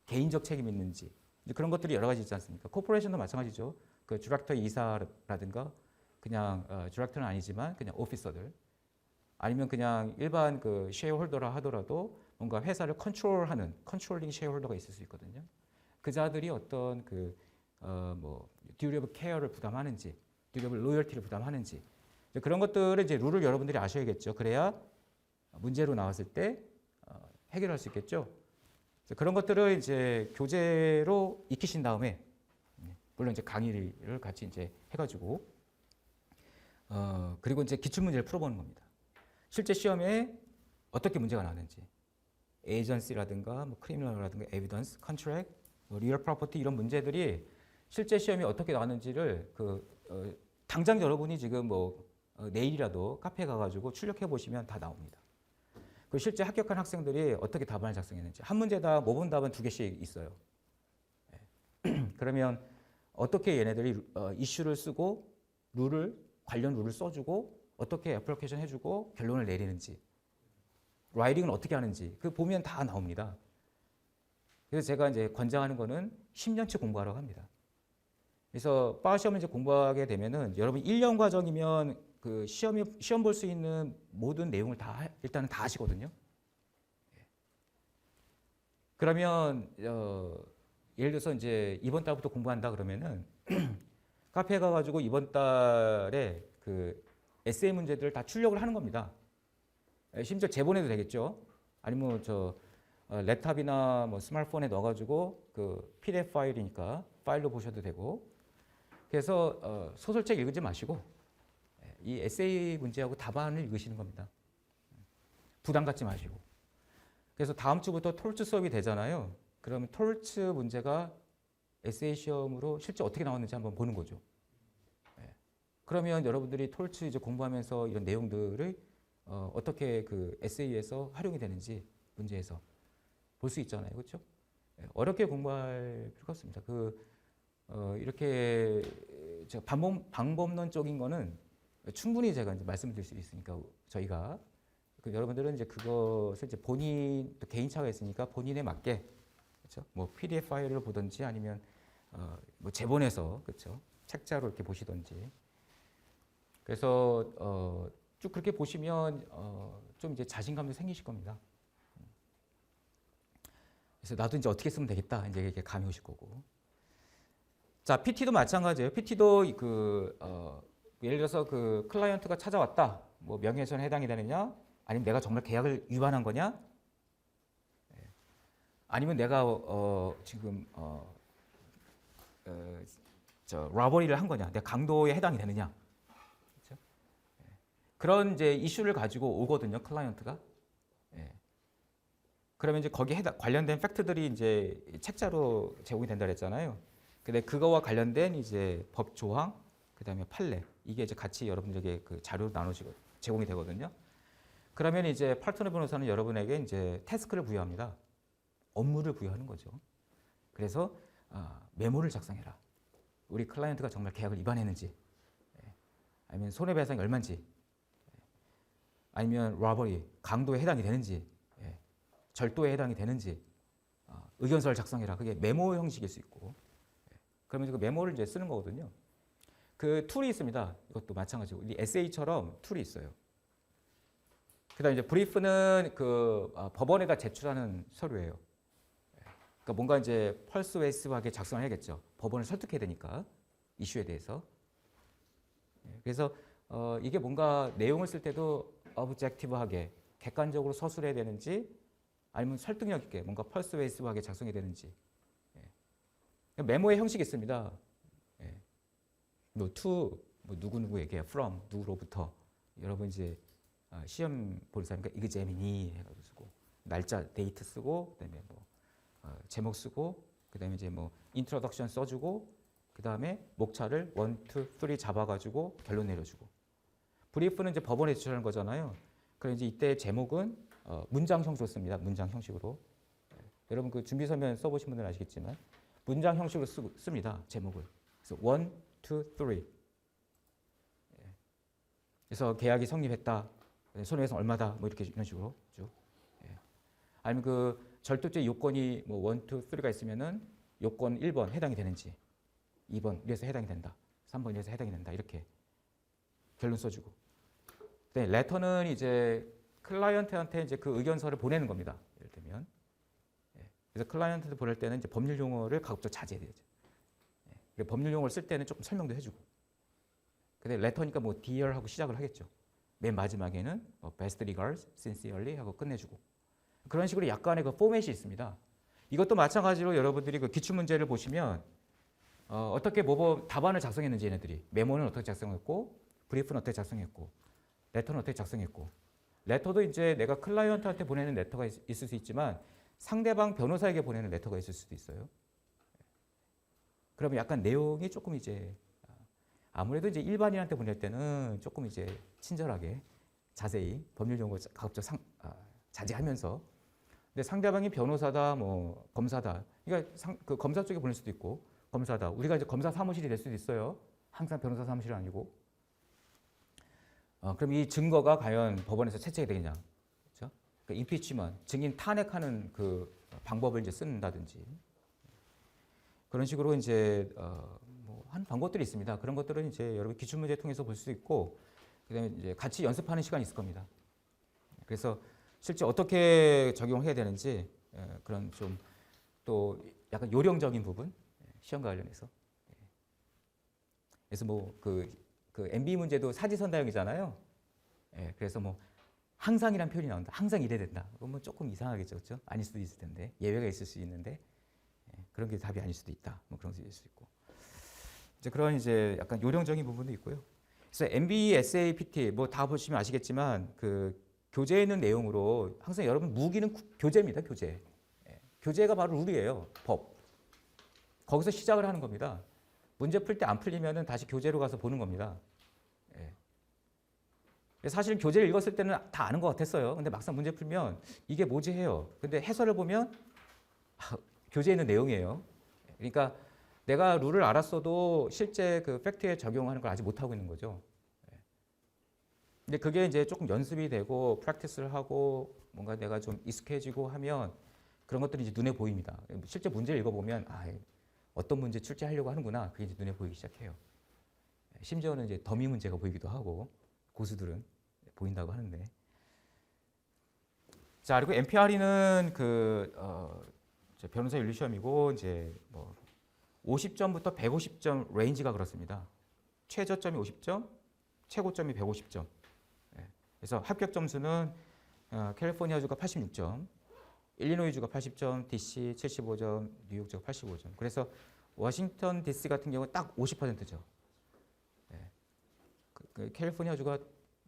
개인적 책임이 있는지, 이제 그런 것들이 여러 가지 있지 않습니까? 코퍼레이션도 마찬가지죠. 그 디렉터 이사라든가 그냥 디렉터는 아니지만 그냥 오피서들, 아니면 그냥 일반 그 쉐어홀더라 하더라도 뭔가 회사를 컨트롤링 쉐어홀더가 있을 수 있거든요. 그 자들이 어떤 뭐 듀리어블 케어를 부담하는지, 듀리어블 로열티를 부담하는지, 이제 그런 것들을 이제 룰을 여러분들이 아셔야겠죠. 그래야 문제로 나왔을 때 해결할 수 있겠죠. 그런 것들을 이제 교재로 익히신 다음에, 물론 이제 강의를 같이 이제 해가지고, 그리고 이제 기출 문제를 풀어보는 겁니다. 실제 시험에 어떻게 문제가 나왔는지, 에이전시라든가, 뭐 크리미널이라든가, 에비던스, 컨트랙, 뭐 리얼 프로퍼티 이런 문제들이 실제 시험이 어떻게 나왔는지를 당장 여러분이 지금 뭐 내일이라도 카페에 가가지고 출력해 보시면 다 나옵니다. 그 실제 합격한 학생들이 어떻게 답안을 작성했는지, 한 문제당 모범 답은 2개씩 있어요. 그러면 어떻게 얘네들이 이슈를 쓰고 관련 룰을 써주고 어떻게 애플리케이션 해주고 결론을 내리는지, 라이팅은 어떻게 하는지 그 보면 다 나옵니다. 그래서 제가 이제 권장하는 거는 10년치 공부하라고 합니다. 그래서 바 시험을 이제 공부하게 되면은 여러분 1년 과정이면 그 시험 볼 수 있는 모든 내용을 일단은 다 하시거든요. 그러면 예를 들어서 이제 이번 달부터 공부한다 그러면은 카페에 가가지고 이번 달에 그 에세이 문제들을 다 출력을 하는 겁니다. 심지어 제보내도 되겠죠. 아니면 랩탑이나 뭐 스마트폰에 넣어가지고 그 PDF 파일이니까 파일로 보셔도 되고. 그래서 소설책 읽지 마시고 이 에세이 문제하고 답안을 읽으시는 겁니다. 부담 갖지 마시고. 그래서 다음 주부터 톨츠 수업이 되잖아요. 그러면 톨츠 문제가 에세이 시험으로 실제 어떻게 나왔는지 한번 보는 거죠. 그러면 여러분들이 톨츠 이제 공부하면서 이런 내용들을 어떻게 그 에세이에서 활용이 되는지 문제에서 볼 수 있잖아요. 그렇죠? 어렵게 공부할 필요가 없습니다. 이렇게 방법론적인 거는 충분히 제가 이제 말씀드릴 수 있으니까 저희가 여러분들은 이제 그것을 이제 본인 또 개인차가 있으니까 본인에 맞게, 그렇죠? 뭐 PDF 파일을 보든지 아니면 뭐 제본에서, 그렇죠? 책자로 이렇게 보시든지. 그래서 쭉 그렇게 보시면 좀 이제 자신감도 생기실 겁니다. 그래서 나도 이제 어떻게 쓰면 되겠다 이제 이렇게 감이 오실 거고. 자, PT도 마찬가지예요. PT도 예를 들어서 그 클라이언트가 찾아왔다. 뭐 명예훼손에 해당이 되느냐? 아니면 내가 정말 계약을 위반한 거냐? 아니면 내가 지금 러버리를 한 거냐? 내가 강도에 해당이 되느냐? 그렇죠? 그런 이제 이슈를 가지고 오거든요, 클라이언트가. 그러면 이제 거기에 관련된 팩트들이 이제 책자로 제공이 된다 그랬잖아요. 근데 그거와 관련된 이제 법 조항, 그다음에 판례, 이게 이제 같이 여러분들에게 그 자료로 제공이 되거든요. 그러면 이제 파트너 변호사는 여러분에게 이제 태스크를 부여합니다. 업무를 부여하는 거죠. 그래서 메모를 작성해라. 우리 클라이언트가 정말 계약을 위반했는지, 아니면 손해배상이 얼마인지, 아니면 러버리, 강도에 해당이 되는지, 절도에 해당이 되는지 의견서를 작성해라. 그게 메모 형식일 수 있고. 그러면 그 메모를 이제 쓰는 거거든요. 그 툴이 있습니다. 이것도 마찬가지고 이 에세이처럼 툴이 있어요. 그다음 이제 브리프는 그 법원에다 제출하는 서류예요. 그러니까 뭔가 이제 펄스웨이스하게 작성을 해야겠죠. 법원을 설득해야 되니까 이슈에 대해서. 그래서 이게 뭔가 내용을 쓸 때도 오브젝티브하게 객관적으로 서술해야 되는지, 아니면 설득력 있게 뭔가 펄스웨이스하게 작성해야 되는지. 메모의 형식이 있습니다. to 뭐 누구누구에게, from 누구로부터. 여러분 이제 시험 볼 사람이니까 이그제미니 해가지고 쓰고, 날짜 데이트 쓰고, 그다음에 뭐 제목 쓰고, 그다음에 이제 뭐 인트로덕션 써주고, 그다음에 목차를 1, 2, 3 잡아가지고 결론 내려주고. 브리프는 이제 법원에 제출하는 거잖아요. 그래서 이제 이때 제목은 문장 형식으로 씁니다. 문장 형식으로. 여러분 그 준비 서면 써보신 분들은 아시겠지만 문장 형식으로 씁니다. 제목을. 그래서 1, 2, 3. 그래서 계약이 성립했다. 손해배상 얼마다. 뭐 이렇게 이런 식으로 쭉. 아니면 그 절도죄 요건이 뭐 1, 2, 3가 있으면은 요건 1번 해당이 되는지, 2번 이래서 해당이 된다, 3번 이래서 해당이 된다 이렇게 결론 써주고. 네, 레터는 이제 클라이언트한테 이제 그 의견서를 보내는 겁니다. 예를 들면. 그래서 클라이언트한테 보낼 때는 이제 법률 용어를 가급적 자제해야 되죠. 법률 용어를 쓸 때는 조금 설명도 해주고. 근데 레터니까 뭐 dear 하고 시작을 하겠죠. 맨 마지막에는 뭐 best regards, sincerely 하고 끝내주고. 그런 식으로 약간의 그 포맷이 있습니다. 이것도 마찬가지로 여러분들이 그 기출 문제를 보시면 어떻게 뭐 답안을 작성했는지 얘네들이 메모는 어떻게 작성했고 브리프는 어떻게 작성했고 레터는 어떻게 작성했고 레터도 이제 내가 클라이언트한테 보내는 레터가 있을 수 있지만 상대방 변호사에게 보내는 레터가 있을 수도 있어요. 그러면 약간 내용이 조금 이제 아무래도 이제 일반인한테 보낼 때는 조금 이제 친절하게 자세히 법률 용어 가급적 자제하면서 근데 상대방이 변호사다, 뭐 검사다. 그러니까 그 검사 쪽에 보낼 수도 있고 검사다. 우리가 이제 검사 사무실이 될 수도 있어요. 항상 변호사 사무실은 아니고. 그럼 이 증거가 과연 법원에서 채택이 되겠냐? 그렇죠? 그러니까 임피치먼, 증인 탄핵하는 그 방법을 이제 쓴다든지 그런 식으로 이제 뭐 하는 방법들이 있습니다. 그런 것들은 이제 여러분 기출 문제 통해서 볼 수 있고 그다음에 이제 같이 연습하는 시간이 있을 겁니다. 그래서 실제 어떻게 적용해야 되는지 그런 좀 또 약간 요령적인 부분 시험과 관련해서. 그래서 뭐 그 MB 문제도 사지선다형이잖아요. 그래서 뭐 항상이란 표현이 나온다. 항상 이래야 된다. 그러면 조금 이상하겠죠, 그렇죠? 아닐 수도 있을 텐데 예외가 있을 수 있는데 그런 게 답이 아닐 수도 있다. 뭐 그런 게 있을 수 있고. 이제 그런 이제 약간 요령적인 부분도 있고요. 그래서 MB, SA, PT 뭐 다 보시면 아시겠지만 그 교재에 있는 내용으로 항상 여러분 무기는 교재입니다. 교재. 교재가 바로 룰이에요. 법. 거기서 시작을 하는 겁니다. 문제 풀 때 안 풀리면은 다시 교재로 가서 보는 겁니다. 사실 교재를 읽었을 때는 다 아는 것 같았어요. 근데 막상 문제 풀면 이게 뭐지 해요. 근데 해설을 보면 교재에 있는 내용이에요. 그러니까 내가 룰을 알았어도 실제 그 팩트에 적용하는 걸 아직 못하고 있는 거죠. 근데 그게 이제 조금 연습이 되고 프랙티스를 하고 뭔가 내가 좀 익숙해지고 하면 그런 것들이 이제 눈에 보입니다. 실제 문제를 읽어보면 어떤 문제 출제하려고 하는구나. 그게 이제 눈에 보이기 시작해요. 심지어는 이제 더미 문제가 보이기도 하고 고수들은 보인다고 하는데. 자, 그리고 MPRE는 변호사 윤리시험이고 이제 뭐 50점부터 150점 레인지가 그렇습니다. 최저점이 50점, 최고점이 150점. 그래서 합격 점수는 캘리포니아주가 86점, 일리노이주가 80점, DC 75점, 뉴욕주가 85점. 그래서 워싱턴 DC 같은 경우는 딱 50%죠. 캘리포니아주가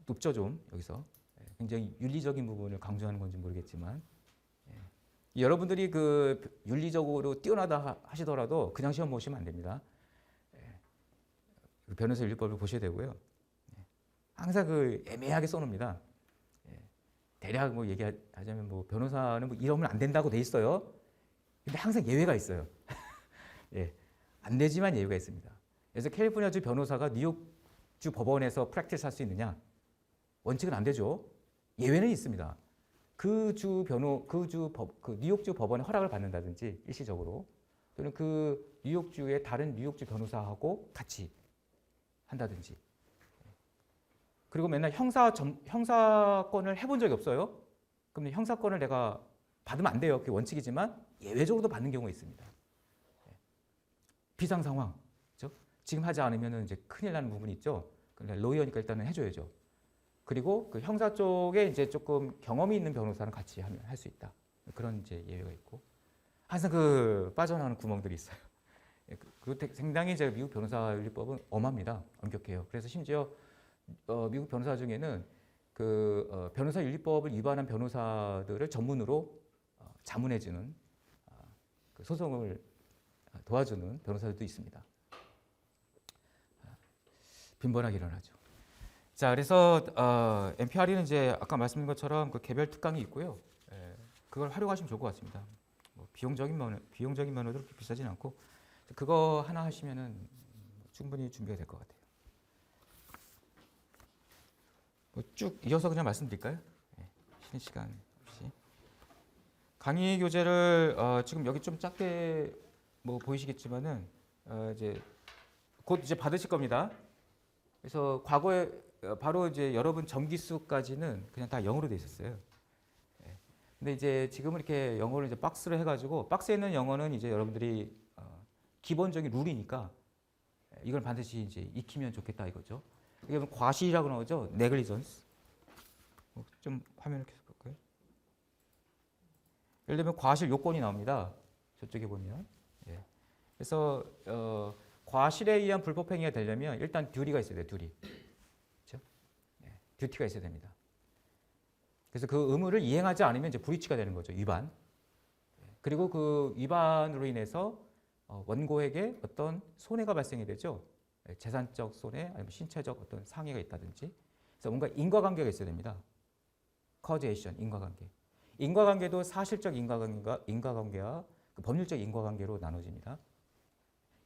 높죠 좀 여기서. 굉장히 윤리적인 부분을 강조하는 건지 모르겠지만 여러분들이 그 윤리적으로 뛰어나다 하시더라도 그냥 시험 보시면 안 됩니다. 변호사 윤리법을 보셔야 되고요. 항상 그 애매하게 써놓습니다. 대략 뭐 얘기하자면 뭐 변호사는 뭐 이러면 안 된다고 돼 있어요. 근데 항상 예외가 있어요. 안 되지만 예외가 있습니다. 그래서 캘리포니아주 변호사가 뉴욕주 법원에서 프랙티스 할 수 있느냐? 원칙은 안 되죠. 예외는 있습니다. 그 뉴욕주 법원의 허락을 받는다든지 일시적으로 또는 그 뉴욕주의 다른 뉴욕주 변호사하고 같이 한다든지. 그리고 맨날 형사권을 해본 적이 없어요. 그럼 형사권을 내가 받으면 안 돼요. 그게 원칙이지만 예외적으로도 받는 경우가 있습니다. 비상 상황, 그렇죠? 지금 하지 않으면 이제 큰일 나는 부분이 있죠. 근데 로이어니까 일단은 해줘야죠. 그리고 그 형사 쪽에 이제 조금 경험이 있는 변호사는 같이 하면 할 수 있다. 그런 이제 예외가 있고 항상 그 빠져나오는 구멍들이 있어요. 그리고 상당히 이제 미국 변호사윤리법은 엄합니다. 엄격해요. 그래서 심지어 미국 변호사 중에는 그 변호사윤리법을 위반한 변호사들을 전문으로 자문해주는 그 소송을 도와주는 변호사들도 있습니다. 빈번하게 일어나죠. 자, 그래서 MPRE는 이제 아까 말씀드린 것처럼 그 개별 특강이 있고요. 그걸 활용하시면 좋을 것 같습니다. 뭐 비용적인 면허도 그렇게 비싸진 않고 그거 하나 하시면은 충분히 준비가 될 것 같아요. 쭉 이어서 그냥 말씀드릴까요? 쉬는 시간 없이. 강의 교재를 지금 여기 좀 작게 뭐 보이시겠지만은 이제 곧 이제 받으실 겁니다. 그래서 과거에 바로 이제 여러분 정기수까지는 그냥 다 영어로 돼 있었어요. 근데 이제 지금은 이렇게 영어를 이제 박스로 해가지고 박스에 있는 영어는 이제 여러분들이 기본적인 룰이니까 이걸 반드시 이제 익히면 좋겠다 이거죠. 이게 과실이라고 나오죠. negligence. 좀 화면을 켜서 볼까요? 예를 들면 과실 요건이 나옵니다. 저쪽에 보면. 예. 그래서 과실에 의한 불법행위가 되려면 일단 듀티가 있어야 돼요. 듀티. 그렇죠? 예. 듀티가 있어야 됩니다. 그래서 그 의무를 이행하지 않으면 이제 브리치가 되는 거죠. 위반. 그리고 그 위반으로 인해서 원고에게 어떤 손해가 발생이 되죠. 재산적 손해 아니면 신체적 어떤 상해가 있다든지. 그래서 뭔가 인과관계가 있어야 됩니다. causation, 인과관계. 인과관계도 사실적 인과관계와 그 법률적 인과관계로 나눠집니다.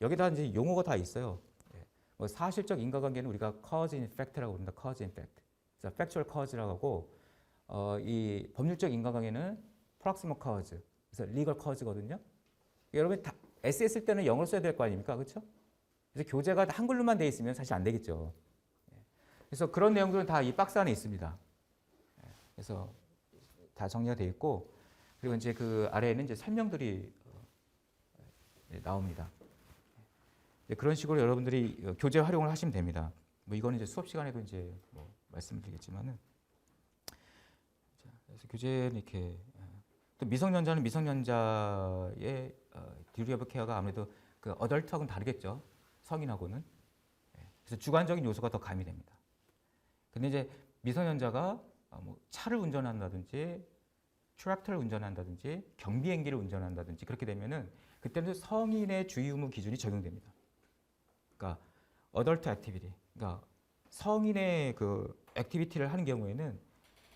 여기다 이제 용어가 다 있어요. 뭐 사실적 인과관계는 우리가 cause in fact라고 부릅니다. cause in fact. 그래서 factual cause라고 하고 이 법률적 인과관계는 proximate cause. 그래서 legal cause거든요. 여러분 다 에세이 쓸 때는 영어로 써야 될 거 아닙니까? 그렇죠? 그래서 교재가 한글로만 돼 있으면 사실 안 되겠죠. 그래서 그런 내용들은 다 이 박스 안에 있습니다. 그래서 다 정리가 돼 있고 그리고 이제 그 아래에는 이제 설명들이 나옵니다. 그런 식으로 여러분들이 교재 활용을 하시면 됩니다. 뭐 이거는 이제 수업 시간에도 이제 뭐 말씀드리겠지만은 그래서 교재는 이렇게 또 미성년자는 미성년자의 듀티 오브 케어가 아무래도 그 어덜트하고는 다르겠죠. 성인하고는. 그래서 주관적인 요소가 더 가미됩니다. 근데 이제 미성년자가 뭐 차를 운전한다든지 트랙터를 운전한다든지 경비행기를 운전한다든지 그렇게 되면은 그때는 성인의 주의 의무 기준이 적용됩니다. 그러니까 어덜트 액티비티, 그러니까 성인의 그 액티비티를 하는 경우에는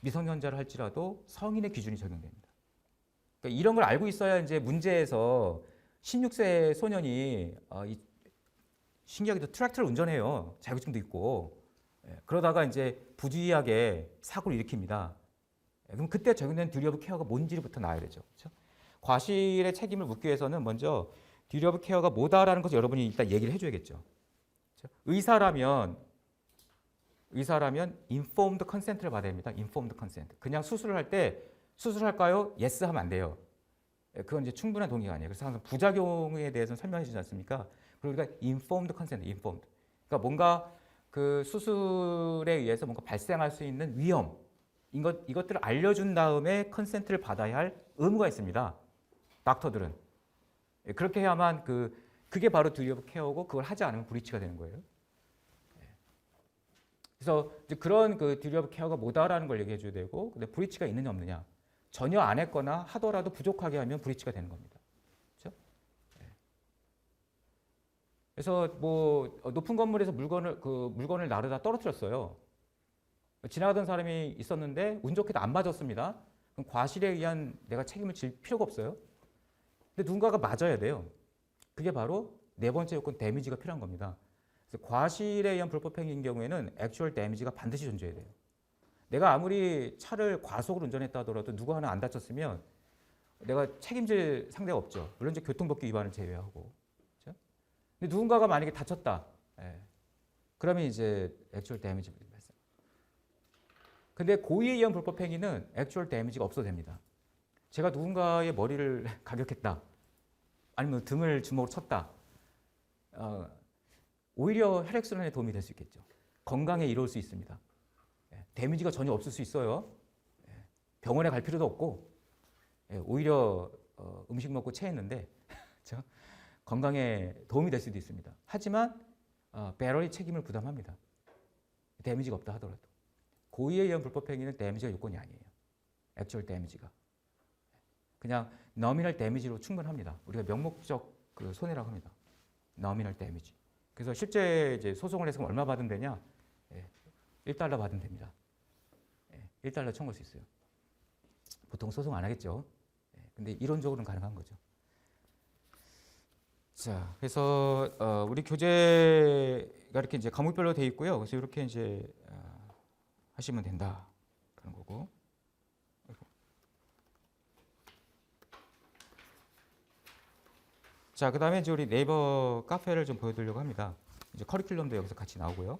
미성년자를 할지라도 성인의 기준이 적용됩니다. 그러니까 이런 걸 알고 있어야 이제 문제에서 16세 소년이 신기하게도 트랙터를 운전해요. 자격증도 있고. 그러다가 이제 부주의하게 사고를 일으킵니다. 그럼 그때 적용된 듀티 오브 케어가 뭔지부터 나와야 되죠. 그렇죠? 과실의 책임을 묻기 위해서는 먼저 듀티 오브 케어가 뭐다라는 것을 여러분이 일단 얘기를 해줘야겠죠. 그렇죠? 의사라면 informed consent를 받아야 됩니다. informed consent. 그냥 수술을 할 때 수술할까요? yes 하면 안 돼요. 그건 이제 충분한 동의가 아니에요. 그래서 항상 부작용에 대해서는 설명해 주지 않습니까? 그리고 우리가 informed consent, informed. 그러니까 뭔가 그 수술에 의해서 뭔가 발생할 수 있는 위험, 이것들을 알려준 다음에 컨센트를 받아야 할 의무가 있습니다. 닥터들은. 그렇게 해야만 그게 바로 듀티 오브 케어고 그걸 하지 않으면 브리치가 되는 거예요. 그래서 이제 그런 그 듀티 오브 케어가 뭐다라는 걸 얘기해 줘야 되고, 근데 브리치가 있느냐 없느냐. 전혀 안 했거나 하더라도 부족하게 하면 브리치가 되는 겁니다. 그렇죠? 그래서 뭐 높은 건물에서 물건을 나르다 떨어뜨렸어요. 지나가던 사람이 있었는데 운 좋게도 안 맞았습니다. 그럼 과실에 의한 내가 책임을 질 필요가 없어요. 근데 누군가가 맞아야 돼요. 그게 바로 네 번째 요건 데미지가 필요한 겁니다. 그래서 과실에 의한 불법행위인 경우에는 액츄얼 데미지가 반드시 존재해야 돼요. 내가 아무리 차를 과속으로 운전했다 하더라도 누구 하나 안 다쳤으면 내가 책임질 상대가 없죠. 물론 이제 교통법규 위반을 제외하고. 그렇죠? 근데 누군가가 만약에 다쳤다. 그러면 이제 액츄얼 데미지 발생. 근데 고의에 의한 불법행위는 액츄얼 데미지가 없어도 됩니다. 제가 누군가의 머리를 가격했다. 아니면 등을 주먹으로 쳤다. 오히려 혈액순환에 도움이 될 수 있겠죠. 건강에 이로울 수 있습니다. 데미지가 전혀 없을 수 있어요. 병원에 갈 필요도 없고 오히려 음식 먹고 체했는데 그렇죠? 건강에 도움이 될 수도 있습니다. 하지만 배럴이 책임을 부담합니다. 데미지가 없다 하더라도. 고의에 의한 불법행위는 데미지가 요건이 아니에요. 액츄얼 데미지가. 그냥 너미널 데미지로 충분합니다. 우리가 명목적 그 손해라고 합니다. 너미널 데미지. 그래서 실제 이제 소송을 해서 얼마 받으면 되냐? $1 받으면 됩니다. $1 청구할 수 있어요. 보통 소송 안 하겠죠. 근데 이론적으로는 가능한 거죠. 자, 그래서 우리 교재가 이렇게 이제 과목별로 돼 있고요. 그래서 이렇게 이제 하시면 된다 그런 거고. 자, 그다음에 이제 우리 네이버 카페를 좀 보여드리려고 합니다. 이제 커리큘럼도 여기서 같이 나오고요.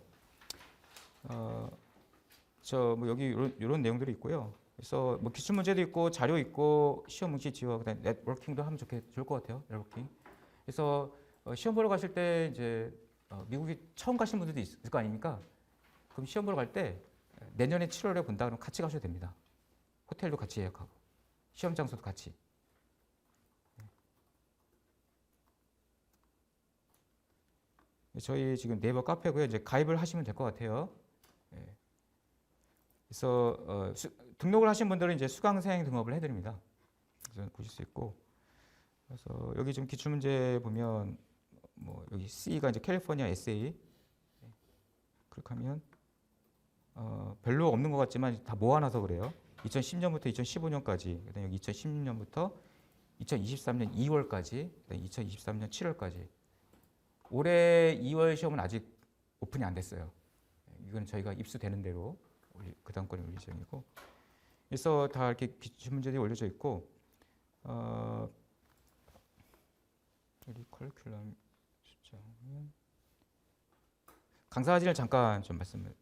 저 뭐 여기 이런 내용들이 있고요. 그래서 뭐 기출 문제도 있고 자료 있고 시험 응시 지원 그다음 네트워킹도 하면 좋을 것 같아요. 네트워킹. 그래서 시험 보러 가실 때 이제 미국에 처음 가신 분들도 있을 거 아닙니까? 그럼 시험 보러 갈 때 내년에 7월에 본다 그러면 같이 가셔도 됩니다. 호텔도 같이 예약하고 시험 장소도 같이. 저희 지금 네이버 카페고요. 이제 가입을 하시면 될 것 같아요. 예. 그래서 등록을 하신 분들은 이제 수강생 등업을 해드립니다. 그래서 보실 수 있고. 그래서 여기 지금 기출 문제 보면 뭐 여기 C가 이제 캘리포니아 에세이. 클릭하면 별로 없는 것 같지만 다 모아놔서 그래요. 2010년부터 2015년까지, 그다음에 여기 2016년부터 2023년 2월까지, 그다음에 2023년 7월까지. 올해 2월 시험은 아직 오픈이 안 됐어요. 이건 저희가 입수되는 대로 그 다음 건에 올릴 예정이고. 그래서 다 이렇게 기출 문제들이 올려져 있고, 여기 커리큘럼 숫자는 강사 사진을 잠깐 좀 말씀을.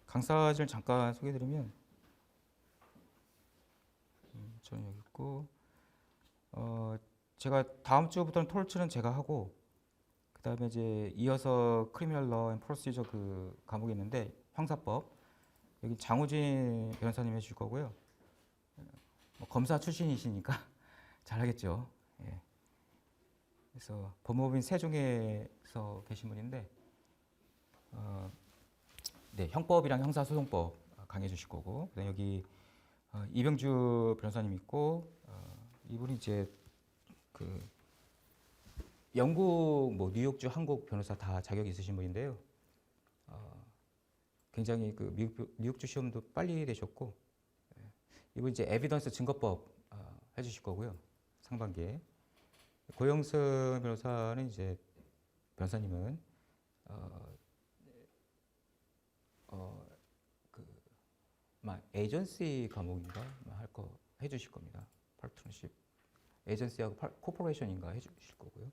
강사 사진을 잠깐 소개해드리면, 저는 여기 있고, 제가 다음 주부터는 톨츠는 제가 하고, 그 다음에 이제 이어서 크리미널 러 앤 프로시저 그 과목이 있는데 형사법 여기 장우진 변호사님 해주실 거고요. 뭐 검사 출신이시니까 잘하겠죠. 예. 그래서 법무법인 세종에서 계신 분인데 네, 형법이랑 형사소송법 강의해 주실 거고, 그다음에 여기 이병주 변호사님 있고 이분이 이제 그 영국, 뭐 뉴욕주, 한국 변호사 다 자격이 있으신 분인데요. 굉장히 그 뉴욕주 시험도 빨리 되셨고, 이분 이제 에비던스 증거법 해주실 거고요. 상반기에. 고영승 변호사는 이제 변호사님은 에이전시 과목인가 할 거 해주실 겁니다. 파트너십 에이전시하고 코퍼레이션인가 해주실 거고요.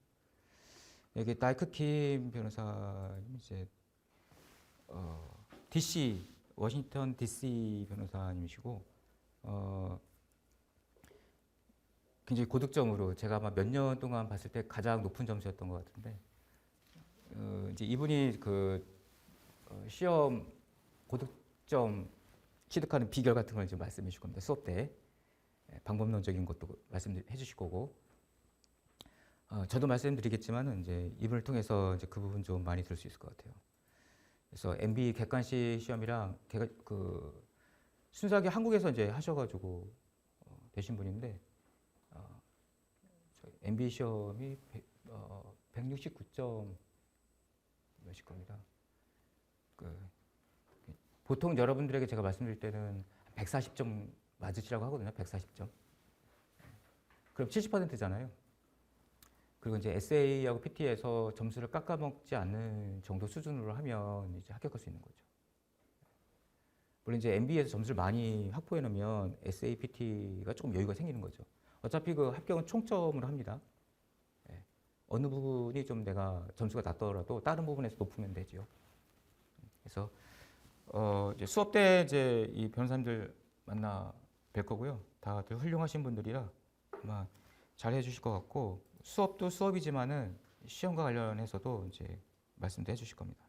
여기 다이크 킴 변호사님 이제 DC 워싱턴 DC 변호사님이시고 굉장히 고득점으로 제가 아마 몇 년 동안 봤을 때 가장 높은 점수였던 것 같은데 이제 이분이 그 시험 고득점 취득하는 비결 같은 걸 이제 말씀해 주실 겁니다. 수업 때 방법론적인 것도 말씀해 주실 거고. 저도 말씀드리겠지만은 이제 이분을 통해서 이제 그 부분 좀 많이 들을 수 있을 것 같아요. 그래서 MB 객관식 시험이랑 그 순수하게 한국에서 이제 하셔가지고 되신 분인데 MB 시험이 169점 몇일 겁니다. 보통 여러분들에게 제가 말씀드릴 때는 140점 맞으시라고 하거든요. 140점. 그럼 70%잖아요. 그리고 이제 에세이하고 PT에서 점수를 깎아먹지 않는 정도 수준으로 하면 이제 합격할 수 있는 거죠. 물론 이제 MB에서 점수를 많이 확보해 놓으면 에세이, PT가 조금 여유가 생기는 거죠. 어차피 그 합격은 총점으로 합니다. 어느 부분이 좀 내가 점수가 낮더라도 다른 부분에서 높으면 되죠. 그래서 이제 수업 때 이제 이 변호사님들 만나 뵐 거고요. 다들 훌륭하신 분들이라 아마 잘 해주실 것 같고, 수업도 수업이지만은 시험과 관련해서도 이제 말씀도 해주실 겁니다.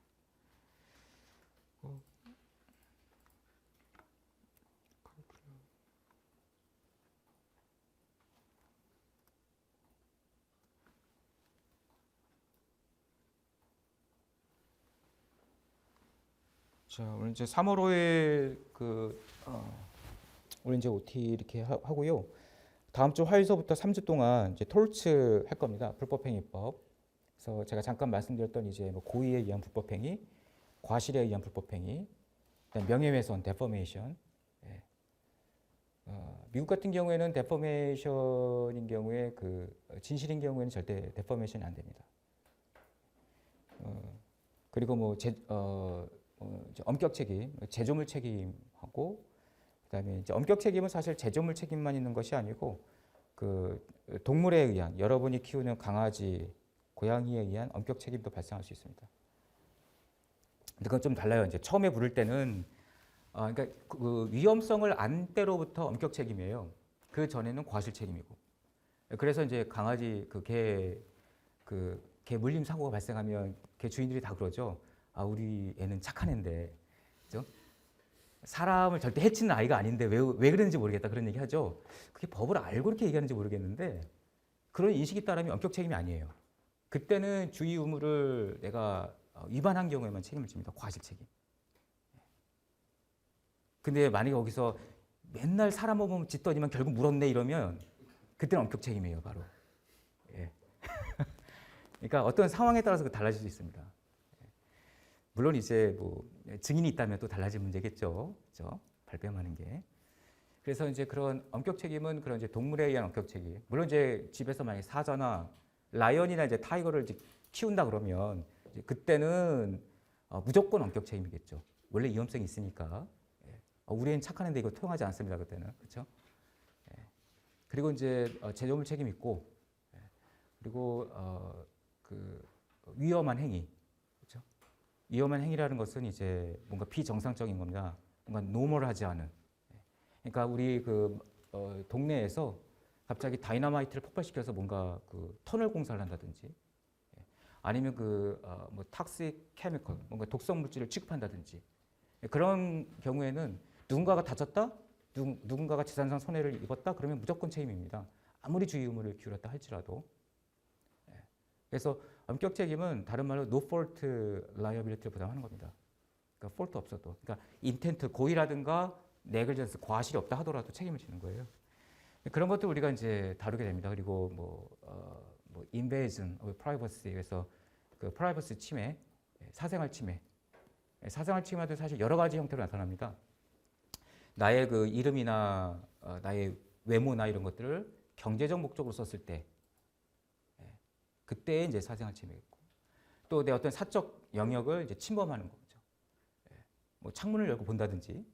자, 오늘 이제 3월 5일 오늘 이제 OT 이렇게 하고요. 다음 주 화요일서부터 3주 동안 이제 톨츠 할 겁니다. 불법행위법. 그래서 제가 잠깐 말씀드렸던 이제 뭐 고의에 의한 불법행위, 과실에 의한 불법행위, 명예훼손, 데포메이션, 미국 같은 경우에는 데포메이션인 경우에 그 진실인 경우에는 절대 데포메이션이 안 됩니다. 그리고 뭐 이제 엄격 책임, 제조물 책임하고 그다음에 이제 엄격 책임은 사실 제조물 책임만 있는 것이 아니고 그 동물에 의한 여러분이 키우는 강아지, 고양이에 의한 엄격 책임도 발생할 수 있습니다. 근데 그건 좀 달라요. 이제 처음에 부를 때는 그러니까 그 위험성을 안 때로부터 엄격 책임이에요. 그 전에는 과실 책임이고. 그래서 이제 강아지 개 물림 사고가 발생하면 개 주인들이 다 그러죠. 아, 우리 애는 착한 애인데, 그죠? 사람을 절대 해치는 아이가 아닌데 왜 그랬는지 모르겠다 그런 얘기 하죠. 그게 법을 알고 이렇게 얘기하는지 모르겠는데 그런 인식이 따르면 엄격 책임이 아니에요. 그때는 주의 의무를 내가 위반한 경우에만 책임을 집니다. 과실 책임. 근데 만약에 거기서 맨날 사람 보면 짖더니만 결국 물었네 이러면 그때는 엄격 책임이에요, 바로. 예. 그러니까 어떤 상황에 따라서 달라질 수 있습니다. 물론 이제 뭐 증인이 있다면 또 달라질 문제겠죠, 그렇죠? 발뺌하는 게. 그래서 이제 그런 엄격 책임은 그런 이제 동물에 의한 엄격 책임. 물론 이제 집에서 만약 사자나 라이언이나 이제 타이거를 이제 키운다 그러면 이제 그때는 무조건 엄격 책임이겠죠. 원래 위험성이 있으니까. 우리 애는 착한 애인데 이거 통하지 않습니다. 그때는. 그렇죠? 그리고 이제 제조물 책임 있고 그리고 그 위험한 행위. 그렇죠? 위험한 행위라는 것은 이제 뭔가 비정상적인 겁니다. 뭔가 노멀하지 않은. 그러니까 우리 그 동네에서 갑자기 다이너마이트를 폭발시켜서 뭔가 그 터널 공사를 한다든지 아니면 뭐 탁식 케미컬 뭔가 독성 물질을 취급한다든지 그런 경우에는 누군가가 다쳤다, 누군가가 재산상 손해를 입었다 그러면 무조건 책임입니다. 아무리 주의 의무를 기울였다 할지라도. 그래서 엄격 책임은 다른 말로 no fault liability를 부담하는 겁니다. 그러니까 fault 없어도, 그러니까 인텐트 고의라든가 negligence 과실이 없다 하더라도 책임을 지는 거예요. 그런 것도 우리가 이제 다루게 됩니다. 그리고 뭐 invasion of privacy, 그래서 그 프라이버시 침해, 사생활 침해. 사생활 침해도 사실 여러 가지 형태로 나타납니다. 나의 그 이름이나 나의 외모나 이런 것들을 경제적 목적으로 썼을 때, 그때 이제 사생활 침해겠고, 또 내 어떤 사적 영역을 이제 침범하는 거죠. 뭐 창문을 열고 본다든지,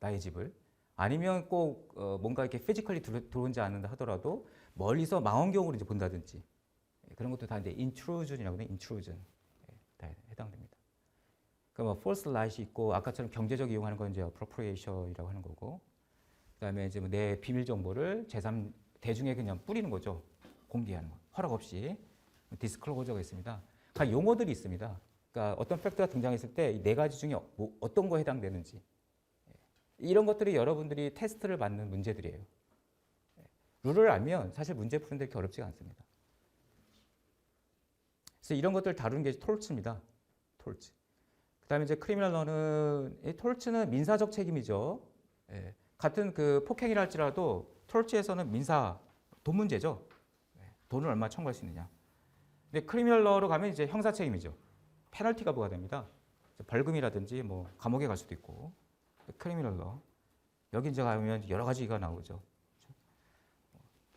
나의 집을. 아니면 꼭 뭔가 이렇게 피지컬리 들어오지 않는다 하더라도 멀리서 망원경으로 이제 본다든지 그런 것도 다 이제 intrusion이라고 해요. intrusion 다 해당됩니다. 그러니까 뭐 false light이 있고 아까처럼 경제적 이용하는 건 이제 appropriation이라고 하는 거고, 그다음에 이제 뭐 내 비밀 정보를 제3 대중에 그냥 뿌리는 거죠. 공개하는 거. 허락 없이 디스클로저가 있습니다. 각 용어들이 있습니다. 그러니까 어떤 팩트가 등장했을 때 이 네 가지 중에 뭐 어떤 거에 해당되는지 이런 것들이 여러분들이 테스트를 받는 문제들이에요. 룰을 알면 사실 문제 푸는 데 그렇게 어렵지가 않습니다. 그래서 이런 것들 다루는 게 톨츠입니다. 톨츠. 그다음에 이제 크리미널 러는 이 톨츠는 민사적 책임이죠. 같은 그 폭행이라 할지라도 톨츠에서는 민사 돈 문제죠. 돈을 얼마 청구할 수 있느냐. 근데 크리미널 러로 가면 이제 형사 책임이죠. 페널티가 부과됩니다. 벌금이라든지 뭐 감옥에 갈 수도 있고. 크리미널 러. 여기 이제 가면 여러 가지가 나오죠.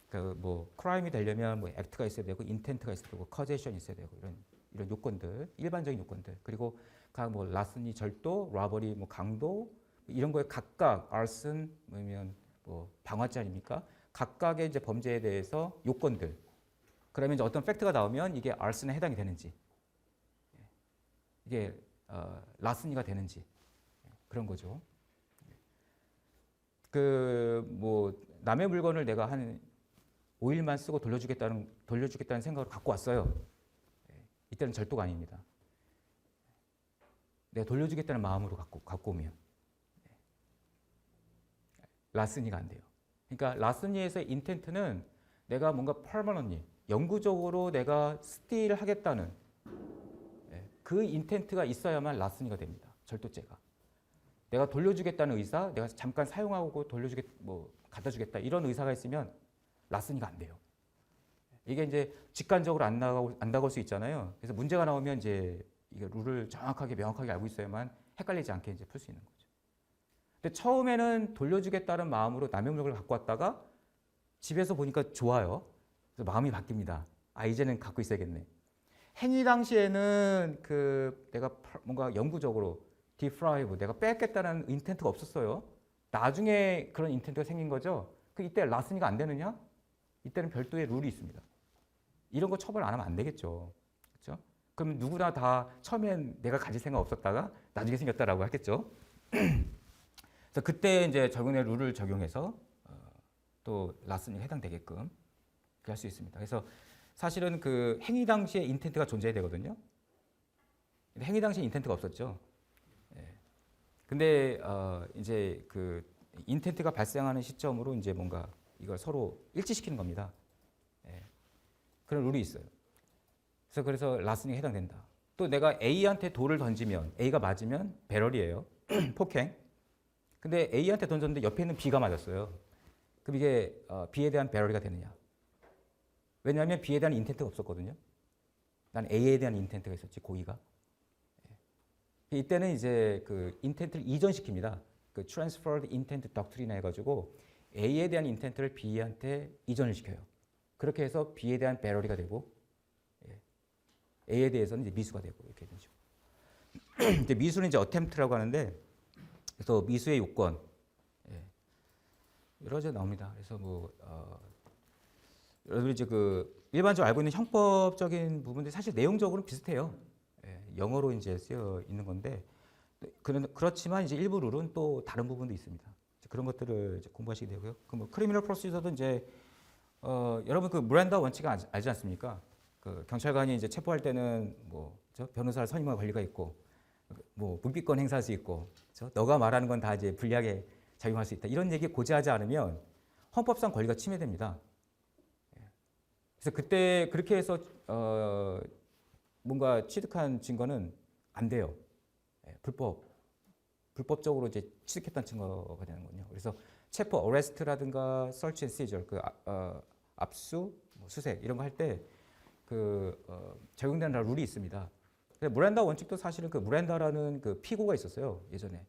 그 뭐 크라임이 되려면 뭐 액트가 있어야 되고 인텐트가 있어야 되고 커제이션이 있어야 되고 이런 요건들, 일반적인 요건들. 그리고 각 뭐 라스니, 절도, 라버리, 뭐 강도 이런 거에 각각 arson 뭐면 뭐 방화죄 아닙니까? 각각의 이제 범죄에 대해서 요건들. 그러면 이제 어떤 팩트가 나오면 이게 arson에 해당이 되는지, 이게 라스니가 되는지 그런 거죠. 그 뭐 남의 물건을 내가 한 5일만 쓰고 돌려주겠다는 생각으로 갖고 왔어요. 이때는 절도가 아닙니다. 내가 돌려주겠다는 마음으로 갖고 오면 라스니가 안 돼요. 그러니까 라스니에서의 인텐트는 내가 뭔가 permanently 영구적으로 내가 스틸을 하겠다는 그 인텐트가 있어야만 라스니가 됩니다. 절도죄가. 내가 돌려주겠다는 의사, 내가 잠깐 사용하고 갖다 주겠다 이런 의사가 있으면 라스니가 안 돼요. 이게 이제 직관적으로 안 나갈 수 있잖아요. 그래서 문제가 나오면 이제 이게 룰을 정확하게 명확하게 알고 있어야만 헷갈리지 않게 이제 풀 수 있는 거죠. 근데 처음에는 돌려주겠다는 마음으로 남용력을 갖고 왔다가 집에서 보니까 좋아요. 그래서 마음이 바뀝니다. 아, 이제는 갖고 있어야겠네. 행위 당시에는 그 내가 뭔가 영구적으로 디프라이브 내가 뺏겠다는 인텐트가 없었어요. 나중에 그런 인텐트가 생긴 거죠. 그 이때 라스니가 안 되느냐? 이때는 별도의 룰이 있습니다. 이런 거 처벌 안 하면 안 되겠죠. 그렇죠? 그럼 누구나 다 처음엔 내가 가질 생각 없었다가 나중에 생겼다라고 하겠죠. 그래서 그때 이제 적용의 룰을 적용해서 또 라스니에 해당되게끔 할 수 있습니다. 그래서 사실은 그 행위 당시에 인텐트가 존재해야 되거든요. 근데 행위 당시에 인텐트가 없었죠. 예. 근데 이제 그 인텐트가 발생하는 시점으로 이제 뭔가 이걸 서로 일치시키는 겁니다. 예. 그런 룰이 있어요. 그래서 라스니에 해당된다. 또 내가 A한테 돌을 던지면 A가 맞으면 배럴이에요. 폭행. 근데 A한테 던졌는데 옆에 있는 B가 맞았어요. 그럼 이게 B에 대한 배럴이가 되느냐? 왜냐하면 B에 대한 인텐트가 없었거든요. 난 A에 대한 인텐트가 있었지, 고의가. 이때는 이제 그 인텐트를 이전시킵니다. 그 transferred intent doctrine 해가지고 A에 대한 인텐트를 B한테 이전을 시켜요. 그렇게 해서 B에 대한 배럴이가 되고 A에 대해서는 이제 미수가 되고 이렇게 되죠. 이제 미수는 이제 attempt라고 하는데, 그래서 미수의 요건 여러 가지 나옵니다. 그래서 뭐 여러분이 이제 그 일반적으로 알고 있는 형법적인 부분들이 사실 내용적으로는 비슷해요. 영어로 이제 쓰여 있는 건데, 그렇지만 이제 일부 룰은 또 다른 부분도 있습니다. 그런 것들을 이제 공부하시게 되고요. 그 뭐 크리미널 프로시저도 이제 여러분 그 미란다 원칙 알지 않습니까? 그 경찰관이 이제 체포할 때는 뭐 변호사를 선임할 권리가 있고, 뭐 묵비권 행사할 수 있고, 너가 말하는 건 다 이제 불리하게 작용할 수 있다. 이런 얘기 고지하지 않으면 헌법상 권리가 침해됩니다. 그래서 그때 그렇게 해서 뭔가 취득한 증거는 안 돼요. 불법적으로 이제 취득했다는 증거가 되는 거군요. 그래서 체포, 어레스트라든가 search and seizure, 그 압수, 뭐 수색 이런 거 할 때 그 적용되는 룰이 있습니다. 미란다 원칙도 사실은 그 미란다라는 그 피고가 있었어요, 예전에.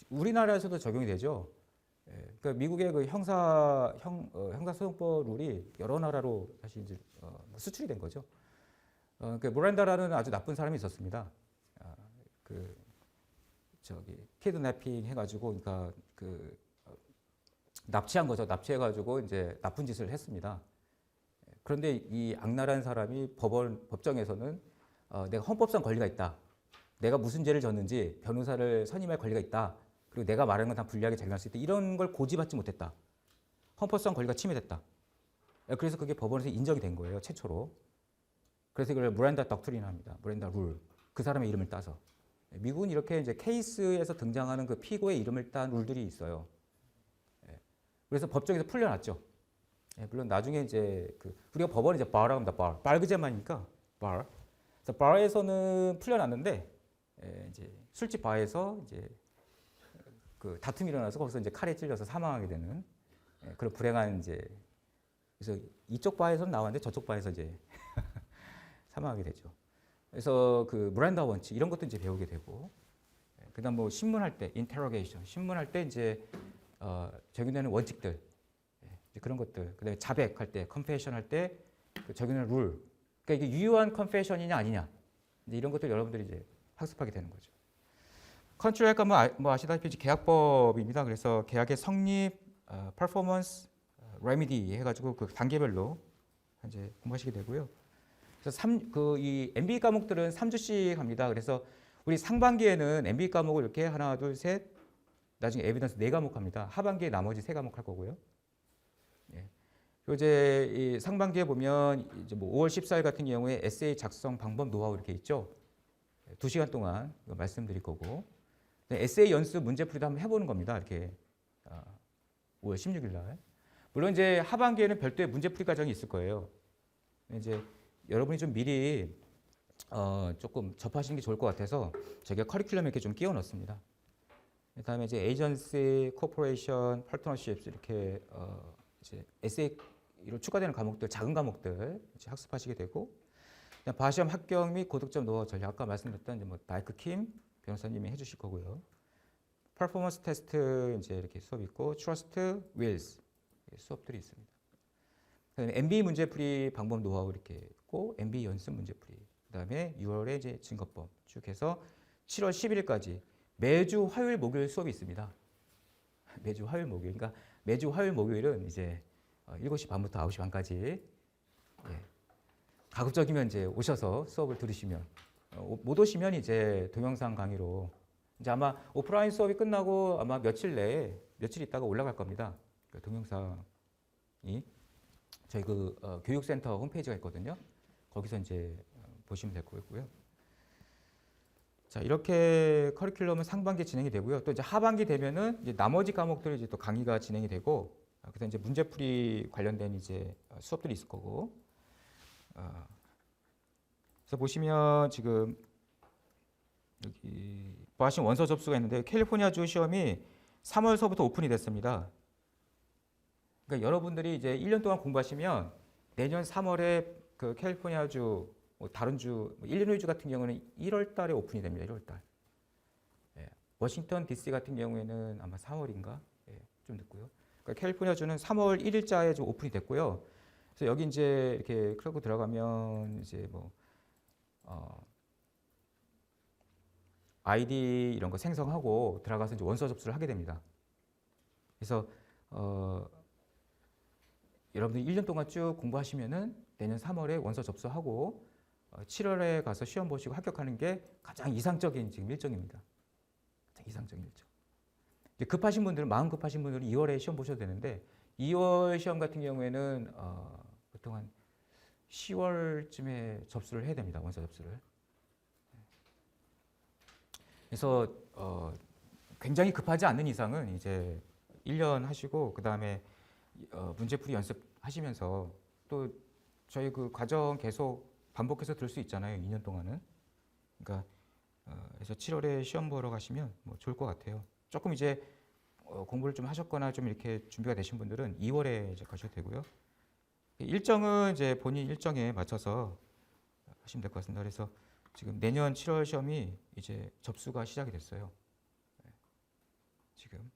우리나라에서도 적용이 되죠. 그러니까 미국의 그 형사소송법 룰이 여러 나라로 사실 이제 수출이 된 거죠. 그 미란다라는 아주 나쁜 사람이 있었습니다. 그 키드내핑 해가지고, 그러니까 그 납치한 거죠. 납치해가지고 이제 나쁜 짓을 했습니다. 그런데 이 악랄한 사람이 법정에서는 내가 헌법상 권리가 있다. 내가 무슨 죄를 졌는지 변호사를 선임할 권리가 있다. 그리고 내가 말하는 건 다 불리하게 작용할 수 있다. 이런 걸 고지받지 못했다. 헌법상 권리가 침해됐다. 그래서 그게 법원에서 인정이 된 거예요, 최초로. 그래서 이걸 미란다 덕트린을 합니다. 미란다 룰. 그 사람의 이름을 따서. 미국은 이렇게 이제 케이스에서 등장하는 그 피고의 이름을 딴 룰들이 있어요. 그래서 법정에서 풀려났죠. 물론 나중에 이제 우리가 법원에 이제 바라고 합니다. 바르그제만이니까 바. 그래서 바에서는 풀려났는데 이제 술집 바에서 이제 그 다툼이 일어나서 거기서 이제 칼에 찔려서 사망하게 되는 그런 불행한 이제, 그래서 이쪽 바에서는 나왔는데 저쪽 바에서 이제 사망하게 되죠. 그래서 그 미란다 원칙 이런 것도 이제 배우게 되고, 그다음 뭐 신문할 때 인터로게이션, 신문할 때 이제 적용되는 원칙들, 이제 그런 것들, 그다음에 자백할 때 컨페션 할 때 적용되는 룰, 그러니까 이게 유효한 컨페션이냐 아니냐, 이제 이런 것들 여러분들이 이제 학습하게 되는 거죠. 컨트랙 하면 뭐 아시다시피 계약법입니다. 그래서 계약의 성립, 퍼포먼스, 레미디 해가지고 그 단계별로 이제 공부하시게 되고요. 그래서 이 MBE 과목들은 3주씩 합니다. 그래서 우리 상반기에는 MBE 과목을 이렇게 하나, 둘, 셋, 나중에 에비던스 4과목 합니다. 하반기에 나머지 3과목 할 거고요. 그리고 이제 이 상반기에 보면 이제 뭐 5월 14일 같은 경우에 에세이 작성 방법 노하우 이렇게 있죠. 2시간 동안 말씀드릴 거고, 에세이 연습 문제풀이도 한번 해보는 겁니다. 이렇게 5월 16일 날. 물론 이제 하반기에는 별도의 문제풀이 과정이 있을 거예요. 이제 여러분이 좀 미리 조금 접하시는 게 좋을 것 같아서 저희가 커리큘럼에 이렇게 좀 끼워 넣습니다. 그다음에 이제 에이전시, 코퍼레이션, 파트너십스 이렇게 이제 에세이로 추가되는 과목들, 작은 과목들 이제 학습하시게 되고, 바시험 합격 및 고득점 노하우 전략, 아까 말씀드렸던 이제 뭐 마이크 킴 변호사님이 해주실 거고요. 퍼포먼스 테스트 이제 이렇게 수업 있고 트러스트 윌스 수업들이 있습니다. MBA 문제풀이 방법 노하우 이렇게 있고 MBA 연습 문제풀이 그다음에 6월에 이제 증거법 쭉 해서 7월 11일까지 매주 화요일 목요일 수업이 있습니다. 매주 화요일 목요일 그러니까 매주 화요일 목요일은 이제 7시 반부터 9시 반까지 예. 가급적이면 이제 오셔서 수업을 들으시면 못 오시면 이제 동영상 강의로 이제 아마 오프라인 수업이 끝나고 아마 며칠 있다가 올라갈 겁니다. 그 동영상이 저희 그 교육센터 홈페이지가 있거든요. 거기서 이제 보시면 될 거고요. 자, 이렇게 커리큘럼은 상반기에 진행이 되고요. 또 이제 하반기 되면은 이제 나머지 과목들이 이제 또 강의가 진행이 되고, 그래서 이제 문제풀이 관련된 이제 수업들이 있을 거고. 그래서 보시면 지금 여기 보시면 원서 접수가 있는데 캘리포니아주 시험이 3월서부터 오픈이 됐습니다. 그러니까 여러분들이 이제 1년 동안 공부하시면 내년 3월에 그 캘리포니아주 뭐 다른 주, 일리노이주 같은 경우는 1월 달에 오픈이 됩니다. 1월 달. 예. 워싱턴 DC 같은 경우에는 아마 4월인가? 예, 좀 늦고요. 그러니까 캘리포니아주는 3월 1일자에 좀 오픈이 됐고요. 그래서 여기 이제 이렇게 클릭하고 들어가면 이제 뭐 아이디 이런 거 생성하고 들어가서 이제 원서 접수를 하게 됩니다. 그래서 여러분들이 1년 동안 쭉 공부하시면은 내년 3월에 원서 접수하고 7월에 가서 시험 보시고 합격하는 게 가장 이상적인 지금 일정입니다. 가장 이상적인 일정. 이제 급하신 분들은 마음 급하신 분들은 2월에 시험 보셔도 되는데 2월 시험 같은 경우에는 보통 한 10월쯤에 접수를 해야 됩니다. 원서 접수를. 그래서 굉장히 급하지 않는 이상은 이제 1년 하시고 그 다음에 문제풀이 연습하시면서 또 저희 그 과정 계속 반복해서 들을 수 있잖아요. 2년 동안은. 그러니까 그래서 7월에 시험 보러 가시면 뭐 좋을 것 같아요. 조금 이제 공부를 좀 하셨거나 좀 이렇게 준비가 되신 분들은 2월에 이제 가셔도 되고요. 일정은 이제 본인 일정에 맞춰서 하시면 될 것 같습니다. 그래서 지금 내년 7월 시험이 이제 접수가 시작이 됐어요. 지금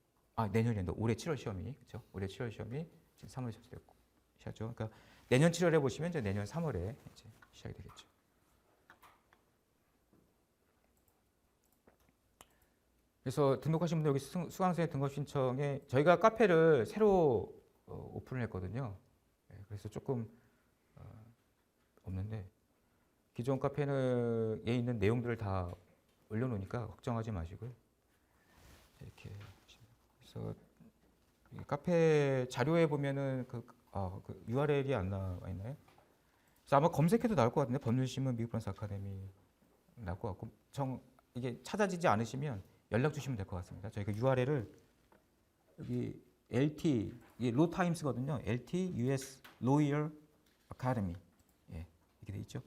내년이 아니라 올해 7월 시험이 그렇죠? 올해 7월 시험이 지금 3월에 접수됐고 시작죠. 그러니까 내년 7월에 보시면 이제 내년 3월에 이제 시작이 되겠죠. 그래서 등록하신 분들 여기 수강생 등록 신청에 저희가 카페를 새로 오픈을 했거든요. 그래서 조금 없는데 기존 카페에 있는 내용들을 다 올려놓으니까 걱정하지 마시고요. 이렇게 그래서 카페 자료에 보면은 그 URL이 안 나와 있나요? 그래서 아마 검색해도 나올 것 같은데 법률신문 미국 프랑스 아카데미 나올 것 같고 이게 찾아지지 않으시면 연락 주시면 될 것 같습니다. 저희가 URL을 여기 LT 이게 로 타임스거든요. LT US Lawyer Academy 이렇게 돼 있죠.